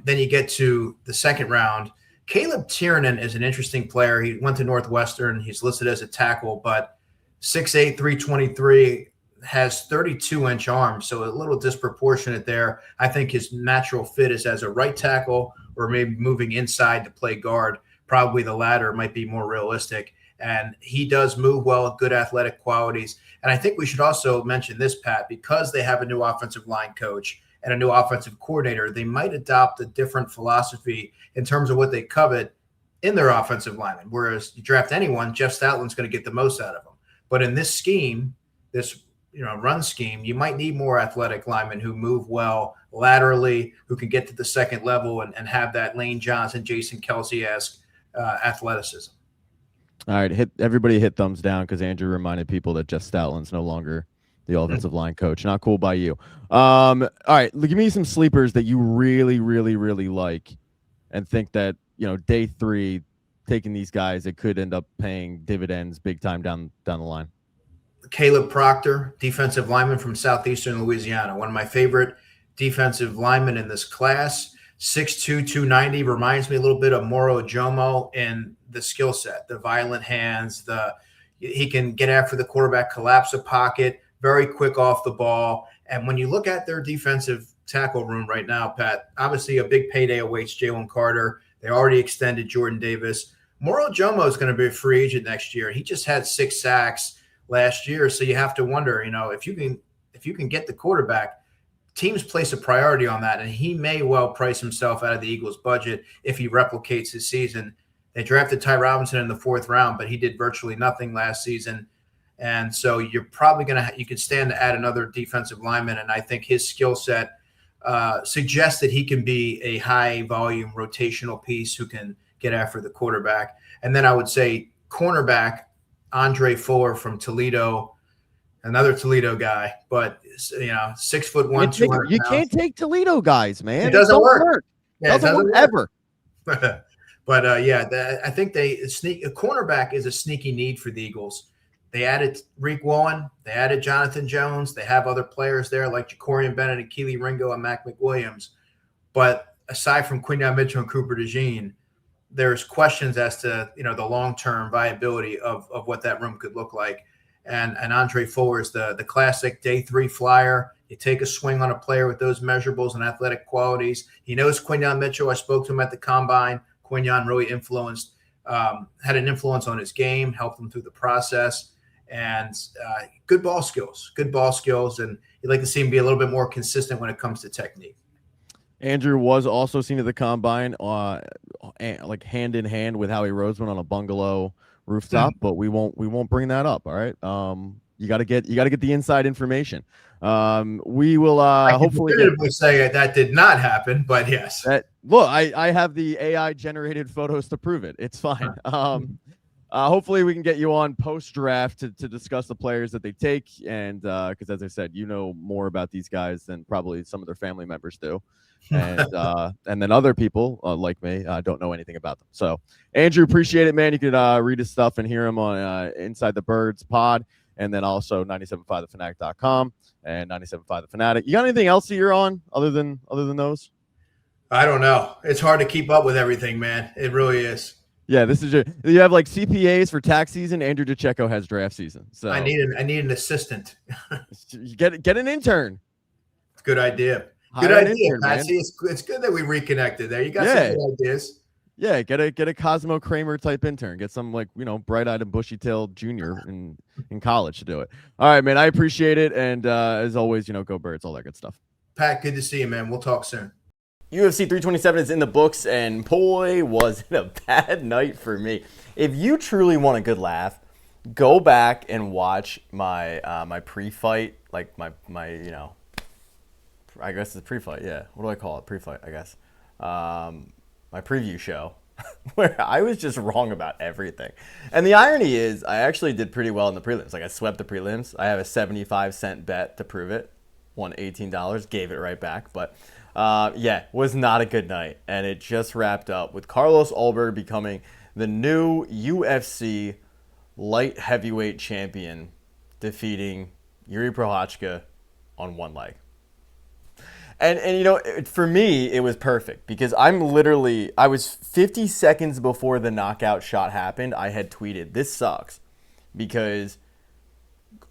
[SPEAKER 4] Then you get to the second round. Caleb Tiernan is an interesting player. He went to Northwestern. He's listed as a tackle, but 6'8", 323, has 32-inch arms, so a little disproportionate there. I think his natural fit is as a right tackle or maybe moving inside to play guard. Probably the latter might be more realistic. And he does move well, good athletic qualities. And I think we should also mention this, Pat, because they have a new offensive line coach and a new offensive coordinator, they might adopt a different philosophy in terms of what they covet in their offensive linemen. Whereas you draft anyone, Jeff Stoutland's going to get the most out of them. But in this scheme, this run scheme, you might need more athletic linemen who move well laterally, who can get to the second level and have that Lane Johnson, Jason Kelsey-esque athleticism.
[SPEAKER 3] All right, everybody hit thumbs down because Andrew reminded people that Jeff Stoutland's no longer the offensive line coach. Not cool by you. All right, give me some sleepers that you really, really, really like and think that, day 3, taking these guys, it could end up paying dividends big time down the line.
[SPEAKER 4] Caleb Proctor, defensive lineman from Southeastern Louisiana, one of my favorite defensive linemen in this class. 6'2", 290, reminds me a little bit of Moro Jomo in the skill set, the violent hands, he can get after the quarterback, collapse a pocket, very quick off the ball. And when you look at their defensive tackle room right now, Pat, obviously a big payday awaits Jalen Carter. They already extended Jordan Davis. Moro Jomo is going to be a free agent next year. He just had 6 sacks last year. So you have to wonder, if you can get the quarterback, teams place a priority on that, and he may well price himself out of the Eagles' budget if he replicates his season. They drafted Ty Robinson in the 4th round, but he did virtually nothing last season. And so you're probably you could stand to add another defensive lineman, and I think his skill set suggests that he can be a high-volume rotational piece who can get after the quarterback. And then I would say cornerback, Andre Fuller from Toledo, another Toledo guy, but 6'1", 200 pounds.
[SPEAKER 3] You can't take Toledo guys, man.
[SPEAKER 4] It doesn't work. Yeah,
[SPEAKER 3] it doesn't work ever.
[SPEAKER 4] But I think a cornerback is a sneaky need for the Eagles. they added Reek Wallen, they added Jonathan Jones, they have other players there like Jacorian Bennett and Keely Ringo and Mac McWilliams. But aside from Quinyon Mitchell and Cooper DeJean, there's questions as to the long-term viability of what that room could look like. And Andre Fuller is the classic day 3 flyer. You take a swing on a player with those measurables and athletic qualities. He knows Quinyon Mitchell. I spoke to him at the combine. Quinyon really had an influence on his game, helped him through the process, and good ball skills. And you'd like to see him be a little bit more consistent when it comes to technique.
[SPEAKER 3] Andrew was also seen at the combine, like hand in hand with Howie Roseman on a bungalow rooftop, but we won't bring that up. All right. You got to get the inside information. We will hopefully
[SPEAKER 4] say that did not happen, but yes.
[SPEAKER 3] Look, I have the AI generated photos to prove it. It's fine. Hopefully we can get you on post draft to discuss the players that they take, and because as I said, more about these guys than probably some of their family members do. And then other people like me don't know anything about them. So Andrew, appreciate it, man. You can read his stuff and hear him on Inside the Birds pod, and then also 975thefanatic.com and 975 the Fanatic. You got anything else that you're on other than those?
[SPEAKER 4] I don't know. It's hard to keep up with everything, man. It really is.
[SPEAKER 3] Yeah, you have like CPAs for tax season. Andrew DiCecco has draft season. So
[SPEAKER 4] I need an assistant.
[SPEAKER 3] You get an intern.
[SPEAKER 4] Good idea. Good idea, Patsy. It's good that we reconnected there. You got some good ideas.
[SPEAKER 3] Yeah, get a Cosmo Kramer type intern. Get some bright-eyed and bushy-tailed junior in college to do it. All right, man. I appreciate it, and as always, go Birds, all that good stuff.
[SPEAKER 4] Pat, good to see you, man. We'll talk soon.
[SPEAKER 1] UFC 327 is in the books, and boy, was it a bad night for me. If you truly want a good laugh, go back and watch my my pre-fight, like my I guess it's pre-fight, yeah. What do I call it? Pre-fight, I guess. My preview show, where I was just wrong about everything. And the irony is, I actually did pretty well in the prelims. Like, I swept the prelims. I have a 75-cent bet to prove it. Won $18, gave it right back. But, was not a good night. And it just wrapped up with Carlos Ulberg becoming the new UFC light heavyweight champion, defeating Yuri Prochazka on one leg. And for me, it was perfect because I was 50 seconds before the knockout shot happened. I had tweeted, this sucks because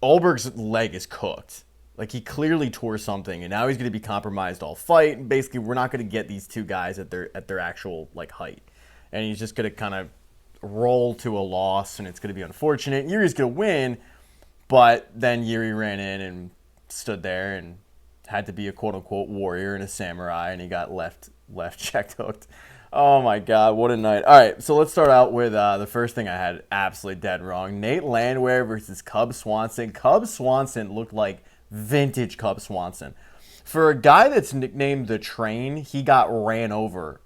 [SPEAKER 1] Ulberg's leg is cooked. Like, he clearly tore something, and now he's going to be compromised all fight. And basically, we're not going to get these two guys at their actual height. And he's just going to kind of roll to a loss, and it's going to be unfortunate. Yuri's going to win, but then Yuri ran in and stood there and had to be a quote-unquote warrior and a samurai, and he got left check hooked. Oh, my God, what a night. All right, so let's start out with the first thing I had absolutely dead wrong. Nate Landwehr versus Cub Swanson. Cub Swanson looked like vintage Cub Swanson. For a guy that's nicknamed the Train, he got ran over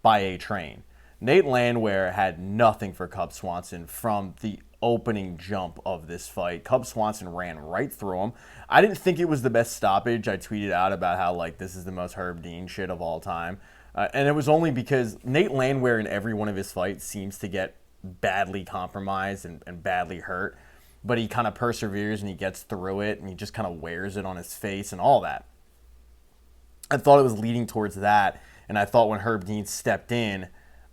[SPEAKER 1] by a train. Nate Landwehr had nothing for Cub Swanson from the opening jump of this fight. Cub Swanson ran right through him. I didn't think it was the best stoppage. I tweeted out about how this is the most Herb Dean shit of all time. And it was only because Nate Landwehr in every one of his fights seems to get badly compromised and badly hurt. But he kind of perseveres and he gets through it and he just kind of wears it on his face and all that. I thought it was leading towards that. And I thought when Herb Dean stepped in,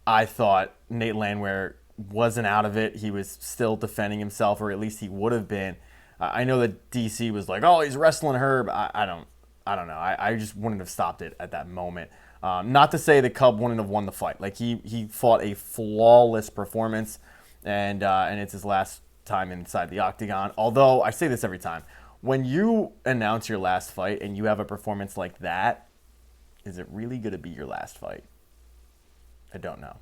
[SPEAKER 1] I thought Nate Landwehr wasn't out of it. He was still defending himself, or at least he would have been. I know that DC was like, oh, he's wrestling Herb. I don't know. I just wouldn't have stopped it at that moment. Not to say the Cub wouldn't have won the fight. Like, he fought a flawless performance, and it's his last time inside the octagon. Although, I say this every time. When you announce your last fight and you have a performance like that, is it really going to be your last fight? I don't know.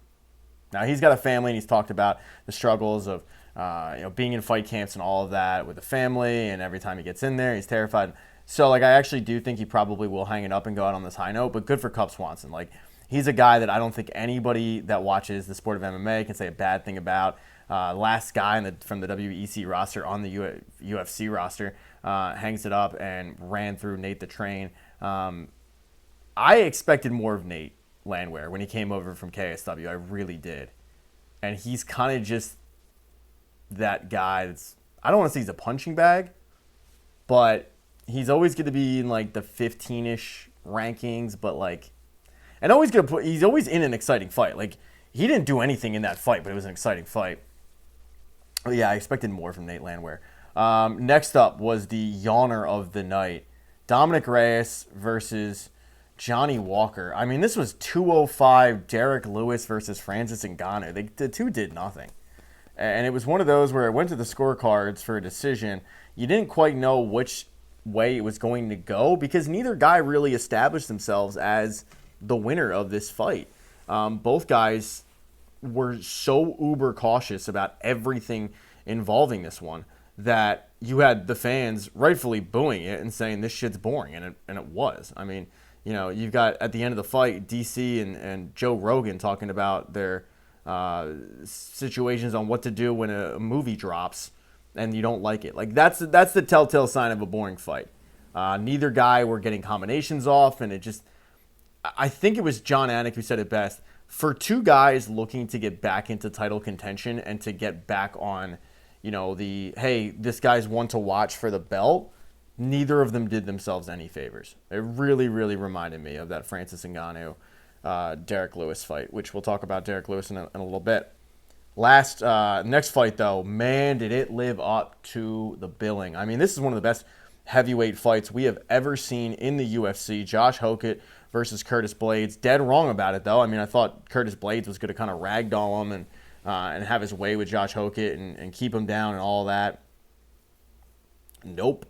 [SPEAKER 1] Now, he's got a family, and he's talked about the struggles of being in fight camps and all of that with the family, and every time he gets in there, he's terrified. So, I actually do think he probably will hang it up and go out on this high note, but good for Cub Swanson. He's a guy that I don't think anybody that watches the sport of MMA can say a bad thing about. Last guy from the WEC roster on the UFC roster hangs it up and ran through Nate the Train. I expected more of Nate Landwehr when he came over from KSW. I really did. And he's kind of just that guy that's, I don't want to say he's a punching bag, but he's always going to be in like the 15-ish rankings, but like, and he's always in an exciting fight. Like, he didn't do anything in that fight, but it was an exciting fight. Oh, yeah, I expected more from Nate Landwehr. Next up was the yawner of the night, Dominic Reyes versus Johnny Walker. I mean, this was 205 Derek Lewis versus Francis Ngannou. The two did nothing. And it was one of those where it went to the scorecards for a decision. You didn't quite know which way it was going to go because neither guy really established themselves as the winner of this fight. Both guys were so uber cautious about everything involving this one that you had the fans rightfully booing it and saying this shit's boring, and it was. I mean, you've got at the end of the fight DC and Joe Rogan talking about their situations on what to do when a movie drops and you don't like it. Like that's the telltale sign of a boring fight. Neither guy were getting combinations off, and I think it was John Anik who said it best. For two guys looking to get back into title contention and to get back on, hey, this guy's one to watch for the belt, neither of them did themselves any favors. It really, really reminded me of that Francis Ngannou, Derek Lewis fight, which we'll talk about Derek Lewis in a little bit. Next fight, though, man, did it live up to the billing. I mean, this is one of the best heavyweight fights we have ever seen in the UFC. Josh Hokett versus Curtis Blades. Dead wrong about it, though. I mean, I thought Curtis Blades was going to kind of ragdoll him and have his way with Josh Hokett and keep him down and all that. Nope.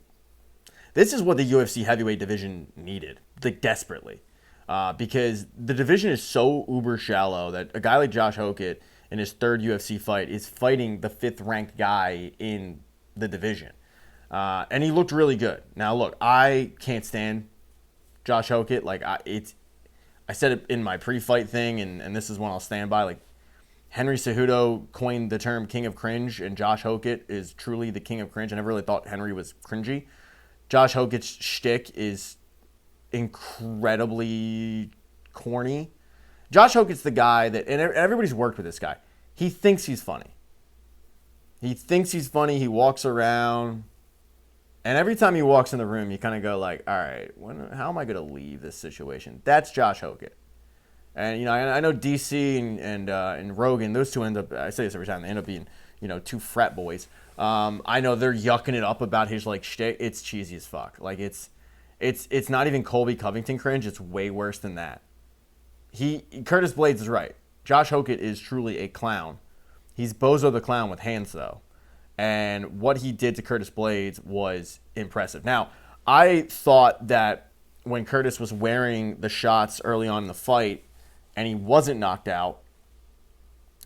[SPEAKER 1] This is what the UFC heavyweight division needed, like desperately, because the division is so uber shallow that a guy like Josh Hokett in his third UFC fight is fighting the 5th-ranked guy in the division. And he looked really good. Now, look, I can't stand Josh Hokett. Like, I said it in my pre-fight thing, and this is one I'll stand by. Like, Henry Cejudo coined the term king of cringe, and Josh Hokett is truly the king of cringe. I never really thought Henry was cringy. Josh Hokett's shtick is incredibly corny. Josh Hokett's the guy that, and everybody's worked with this guy, he thinks he's funny. He walks around, and every time he walks in the room, you kind of go like, all right, how am I going to leave this situation? That's Josh Hokett. And, I know DC and Rogan, those two end up, I say this every time, they end up being, two frat boys. I know they're yucking it up about his, like, shtick. It's cheesy as fuck. Like, it's not even Colby Covington cringe. It's way worse than that. Curtis Blades is right. Josh Hokett is truly a clown. He's Bozo the Clown with hands, though. And what he did to Curtis Blades was impressive. Now, I thought that when Curtis was wearing the shots early on in the fight and he wasn't knocked out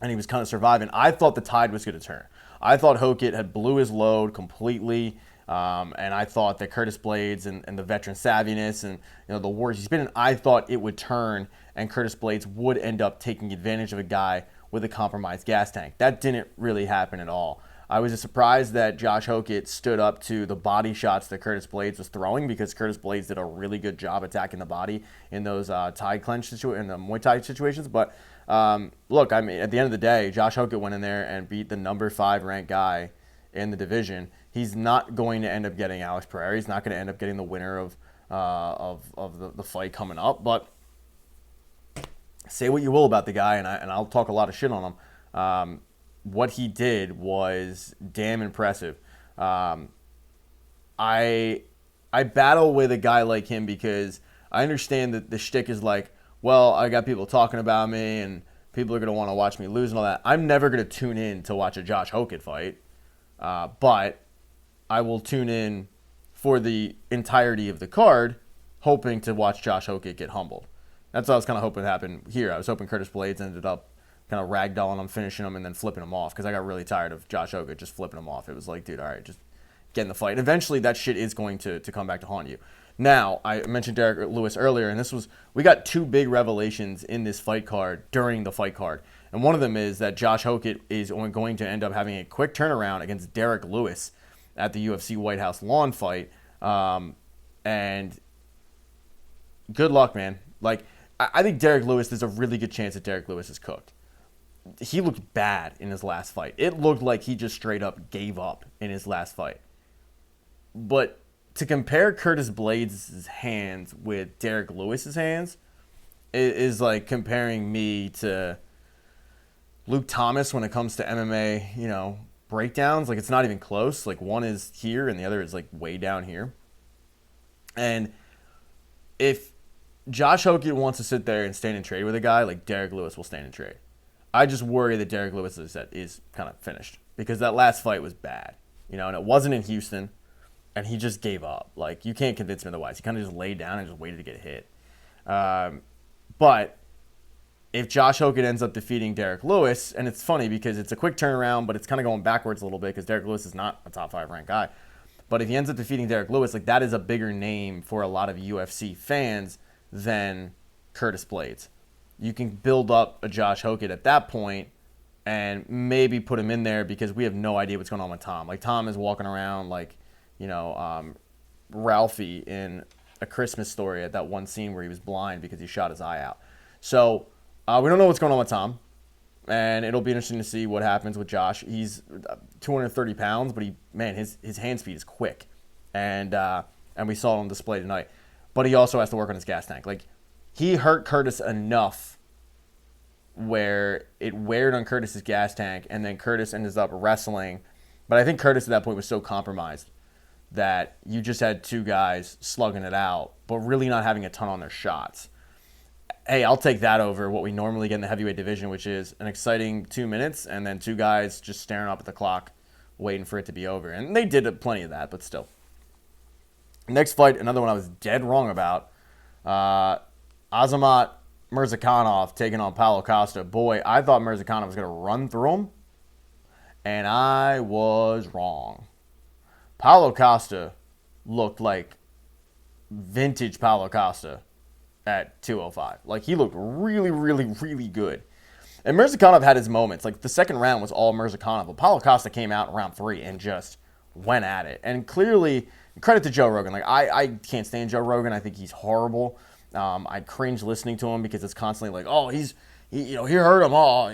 [SPEAKER 1] and he was kind of surviving, I thought the tide was going to turn. I thought Hokett had blew his load completely, and I thought that Curtis Blades and the veteran savviness and the wars he's been in, I thought it would turn and Curtis Blades would end up taking advantage of a guy with a compromised gas tank. That didn't really happen at all. I was just surprised that Josh Hokett stood up to the body shots that Curtis Blades was throwing because Curtis Blades did a really good job attacking the body in those tie clinch in the Muay Thai situations. But look, I mean, at the end of the day, Josh Hokett went in there and beat the number 5 ranked guy in the division. He's not going to end up getting Alex Pereira. He's not going to end up getting the winner of the fight coming up. But say what you will about the guy, and I'll talk a lot of shit on him. What he did was damn impressive. I battle with a guy like him because I understand that the shtick is like, well, I got people talking about me and people are going to want to watch me lose and all that. I'm never going to tune in to watch a Josh Hokett fight, but I will tune in for the entirety of the card, hoping to watch Josh Hokett get humbled. That's what I was kind of hoping happened here. I was hoping Curtis Blades ended up kind of ragdolling him, finishing him, and then flipping him off because I got really tired of Josh Hokett just flipping him off. It was like, dude, all right, just get in the fight. Eventually, that shit is going to come back to haunt you. Now, I mentioned Derek Lewis earlier, and we got 2 big revelations in this fight card during the fight card. And one of them is that Josh Hokett is going to end up having a quick turnaround against Derek Lewis at the UFC White House lawn fight. And good luck, man. Like, I think Derek Lewis, there's a really good chance that Derek Lewis is cooked. he looked bad in his last fight. It looked like he just straight up gave up in his last fight. But to compare Curtis Blades' hands with Derek Lewis's hands is like comparing me to Luke Thomas when it comes to MMA, breakdowns. Like, it's not even close. Like, one is here and the other is like way down here. And if Josh Hogan wants to sit there and stand and trade with a guy, like Derek Lewis will stand and trade. I just worry that Derek Lewis is kind of finished because that last fight was bad, and it wasn't in Houston, and he just gave up. Like, you can't convince me otherwise. He kind of just laid down and just waited to get hit. But if Josh Hogan ends up defeating Derek Lewis, and it's funny because it's a quick turnaround, but it's kind of going backwards a little bit because Derek Lewis is not a top 5 ranked guy. But if he ends up defeating Derek Lewis, like, that is a bigger name for a lot of UFC fans than Curtis Blades. You can build up a Josh Hogan at that point and maybe put him in there because we have no idea what's going on with Tom. Like, Tom is walking around like, Ralphie in A Christmas Story at that one scene where he was blind because he shot his eye out. So we don't know what's going on with Tom, and it'll be interesting to see what happens with Josh. He's 230 pounds, but his hand speed is quick, and we saw it on display tonight. But he also has to work on his gas tank. Like, he hurt Curtis enough where it weared on Curtis's gas tank, and then Curtis ended up wrestling. But I think Curtis at that point was so compromised that you just had two guys slugging it out, but really not having a ton on their shots. Hey, I'll take that over what we normally get in the heavyweight division, which is an exciting 2 minutes and then two guys just staring up at the clock waiting for it to be over. And they did plenty of that, but still. Next fight, another one I was dead wrong about. Azamat Mirzakhanov taking on Paulo Costa. Boy, I thought Mirzakhanov was going to run through him, and I was wrong. Paulo Costa looked like vintage Paulo Costa at 205. Like, he looked really, really, really good. And Mirzakhanov had his moments. Like, the second round was all Mirzakhanov, but Paulo Costa came out in round 3 and just went at it. And clearly, credit to Joe Rogan. Like, I can't stand Joe Rogan. I think he's horrible. I cringe listening to him because it's constantly like, oh, he hurt him. Oh,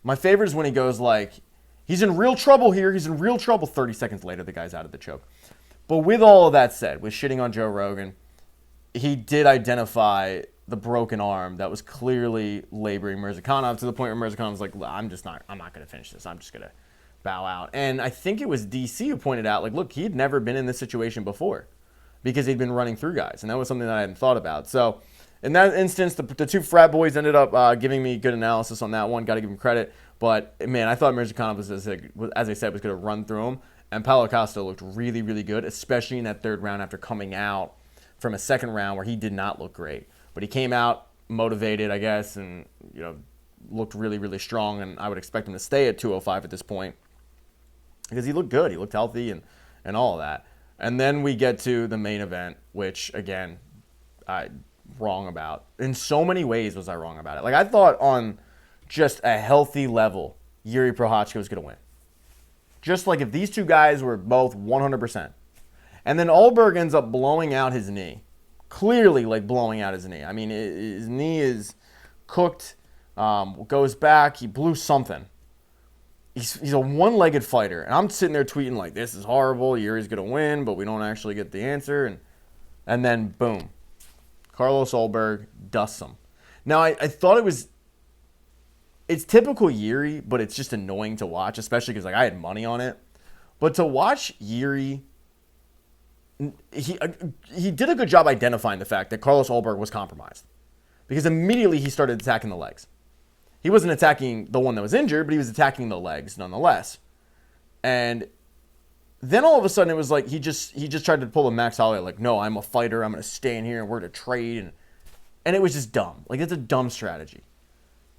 [SPEAKER 1] my favorite is when he goes like, he's in real trouble here. He's in real trouble. 30 seconds later, the guy's out of the choke. But with all of that said, with shitting on Joe Rogan, he did identify the broken arm that was clearly laboring Mirzakhanov to the point where Mirzakhanov was like, I'm not going to finish this. I'm just going to bow out. And I think it was DC who pointed out, like, look, he'd never been in this situation before because he'd been running through guys. And that was something that I hadn't thought about. So in that instance, the two frat boys ended up giving me good analysis on that one. Got to give him credit. But, man, I thought Mirzakhanov was, as I said, was going to run through him. And Paulo Costa looked really, really good, especially in that third round after coming out from a second round where he did not look great. But he came out motivated, I guess, and looked really, really strong. And I would expect him to stay at 205 at this point because he looked good. He looked healthy and all of that. And then we get to the main event, which, again, I wrong about. In so many ways was I wrong about it. Like, I thought on just a healthy level, Yuri Prochazka was going to win. Just like if these two guys were both 100%. And then Alberg ends up blowing out his knee. Clearly, like, blowing out his knee. I mean, his knee is cooked, goes back. He blew something. He's a one-legged fighter. And I'm sitting there tweeting, like, this is horrible. Yuri's going to win, but we don't actually get the answer. And then, boom. Carlos Alberg dusts him. Now, I thought it's typical Yuri, but it's just annoying to watch, especially because, like, I had money on it. But to watch Yuri, he did a good job identifying the fact that Carlos Alberg was compromised because immediately he started attacking the legs. He wasn't attacking the one that was injured, but he was attacking the legs nonetheless. And then all of a sudden it was like he just tried to pull a Max Holloway, like, no, I'm a fighter. I'm going to stay in here and we're going to trade. And it was just dumb. Like, it's a dumb strategy.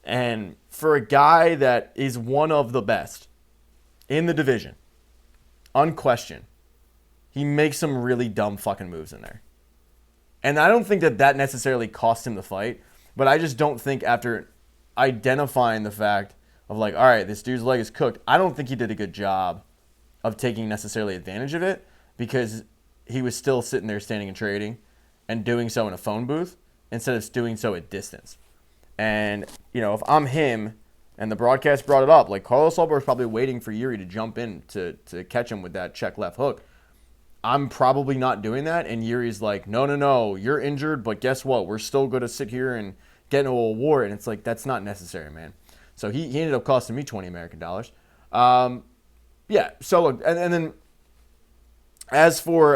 [SPEAKER 1] And for a guy that is one of the best in the division, unquestioned, he makes some really dumb fucking moves in there. And I don't think that necessarily cost him the fight, but I just don't think after identifying the fact of, like, all right, this dude's leg is cooked, I don't think he did a good job of taking necessarily advantage of it because he was still sitting there standing and trading and doing so in a phone booth instead of doing so at distance. And, if I'm him, And the broadcast brought it up. Like, Carlos Alberto was probably waiting for Yuri to jump in to catch him with that check left hook. I'm probably not doing that. And Yuri's like, no, you're injured, but guess what? We're still going to sit here and get into a war. And it's like, that's not necessary, man. So he ended up costing me $20 American. Yeah, so look, and then as for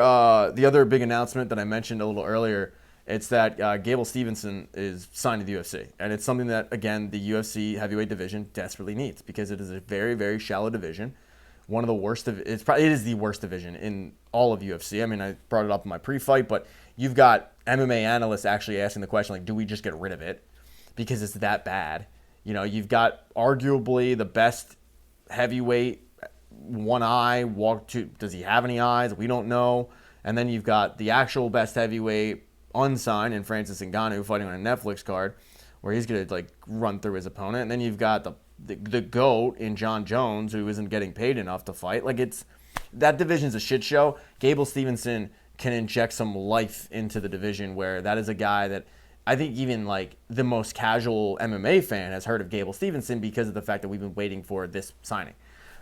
[SPEAKER 1] the other big announcement that I mentioned a little earlier, it's that Gable Stevenson is signed to the UFC. And it's something that, again, the UFC heavyweight division desperately needs because it is a very, very shallow division. One of the worst it is the worst division in all of UFC. I mean, I brought it up in my pre-fight, but you've got MMA analysts actually asking the question, like, do we just get rid of it because it's that bad? You know, you've got arguably the best heavyweight, one eye, does he have any eyes? We don't know. And then you've got the actual best heavyweight unsigned in Francis Ngannou fighting on a Netflix card where he's going to like run through his opponent. And then you've got the GOAT in John Jones who isn't getting paid enough to fight. Like, that division's a shit show. Gable Stevenson can inject some life into the division where that is a guy that I think even like the most casual MMA fan has heard of Gable Stevenson because of the fact that we've been waiting for this signing.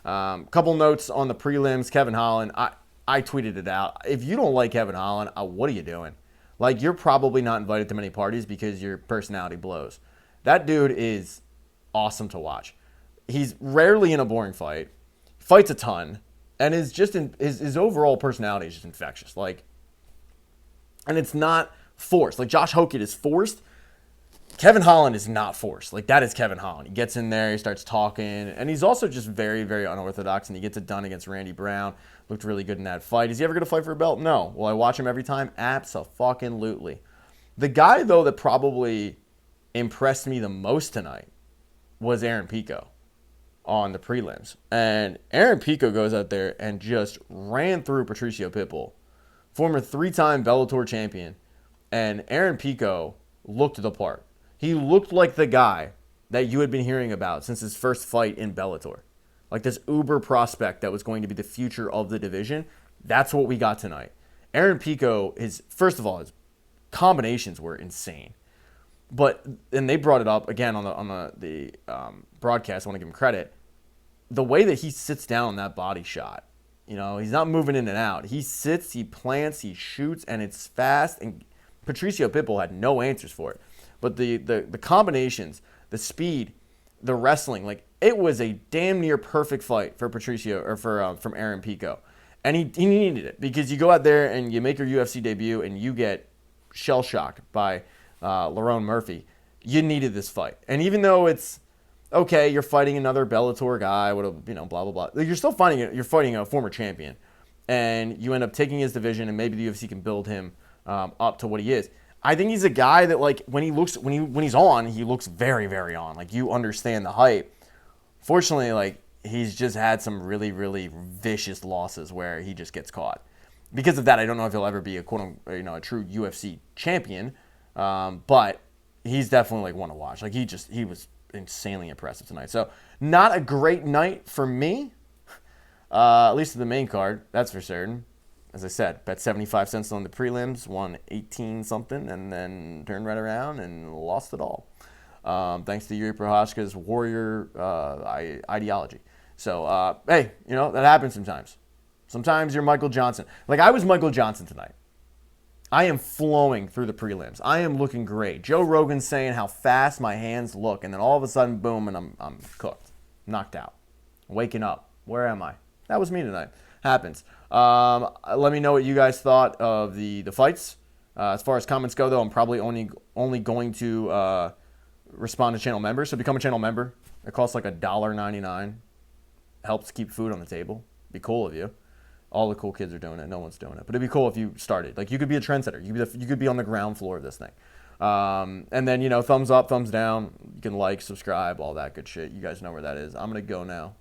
[SPEAKER 1] Couple notes on the prelims. Kevin Holland, I tweeted it out. If you don't like Kevin Holland, what are you doing? Like, you're probably not invited to many parties because your personality blows. That dude is awesome to watch. He's rarely in a boring fight, fights a ton, and is just his overall personality is just infectious. Like, and it's not forced. Like, Josh Hokitt is forced. Kevin Holland is not forced. Like, that is Kevin Holland. He gets in there, he starts talking, and he's also just very, very unorthodox, and he gets it done against Randy Brown. Looked really good in that fight. Is he ever going to fight for a belt? No. Will I watch him every time? Abso-fucking-lutely. The guy, though, that probably impressed me the most tonight was Aaron Pico on the prelims. And Aaron Pico goes out there and just ran through Patricio Pitbull, former 3-time Bellator champion. And Aaron Pico looked the part. He looked like the guy that you had been hearing about since his first fight in Bellator. Like this uber prospect that was going to be the future of the division. That's what we got tonight. Aaron Pico, first of all, his combinations were insane. And they brought it up again on the broadcast. I want to give him credit. The way that he sits down on that body shot, you know, he's not moving in and out. He sits, he plants, he shoots, and it's fast. And Patricio Pitbull had no answers for it. But the combinations, the speed, the wrestling, like, it was a damn near perfect fight for Patricio or from Aaron Pico. And he needed it because you go out there and you make your UFC debut and you get shell-shocked by Lerone Murphy. You needed this fight. And even though it's, okay, you're fighting another Bellator guy, blah, blah, blah. You're still you're fighting a former champion. And you end up taking his division and maybe the UFC can build him up to what he is. I think he's a guy that, like, when he's on, he looks very, very on. Like, you understand the hype. Fortunately, like, he's just had some really, really vicious losses where he just gets caught. Because of that, I don't know if he'll ever be a a true UFC champion. But he's definitely like one to watch. Like, he was insanely impressive tonight. So not a great night for me, at least in the main card. That's for certain. As I said, bet 75 cents on the prelims, won 18 something, and then turned right around and lost it all. Thanks to Yuri Prohashka's warrior ideology. So, hey, that happens sometimes. Sometimes you're Michael Johnson. Like, I was Michael Johnson tonight. I am flowing through the prelims. I am looking great. Joe Rogan's saying how fast my hands look, and then all of a sudden, boom, and I'm cooked, knocked out, waking up. Where am I? That was me tonight. Happens. Let me know what you guys thought of the fights. As far as comments go, though, I'm probably only going to respond to channel members. So become a channel member. It costs like $1.99. Helps keep food on the table. Be cool of you. All the cool kids are doing it. No one's doing it. But it'd be cool if you started. Like, you could be a trendsetter. You could be on the ground floor of this thing. And then, thumbs up, thumbs down. You can like, subscribe, all that good shit. You guys know where that is. I'm going to go now.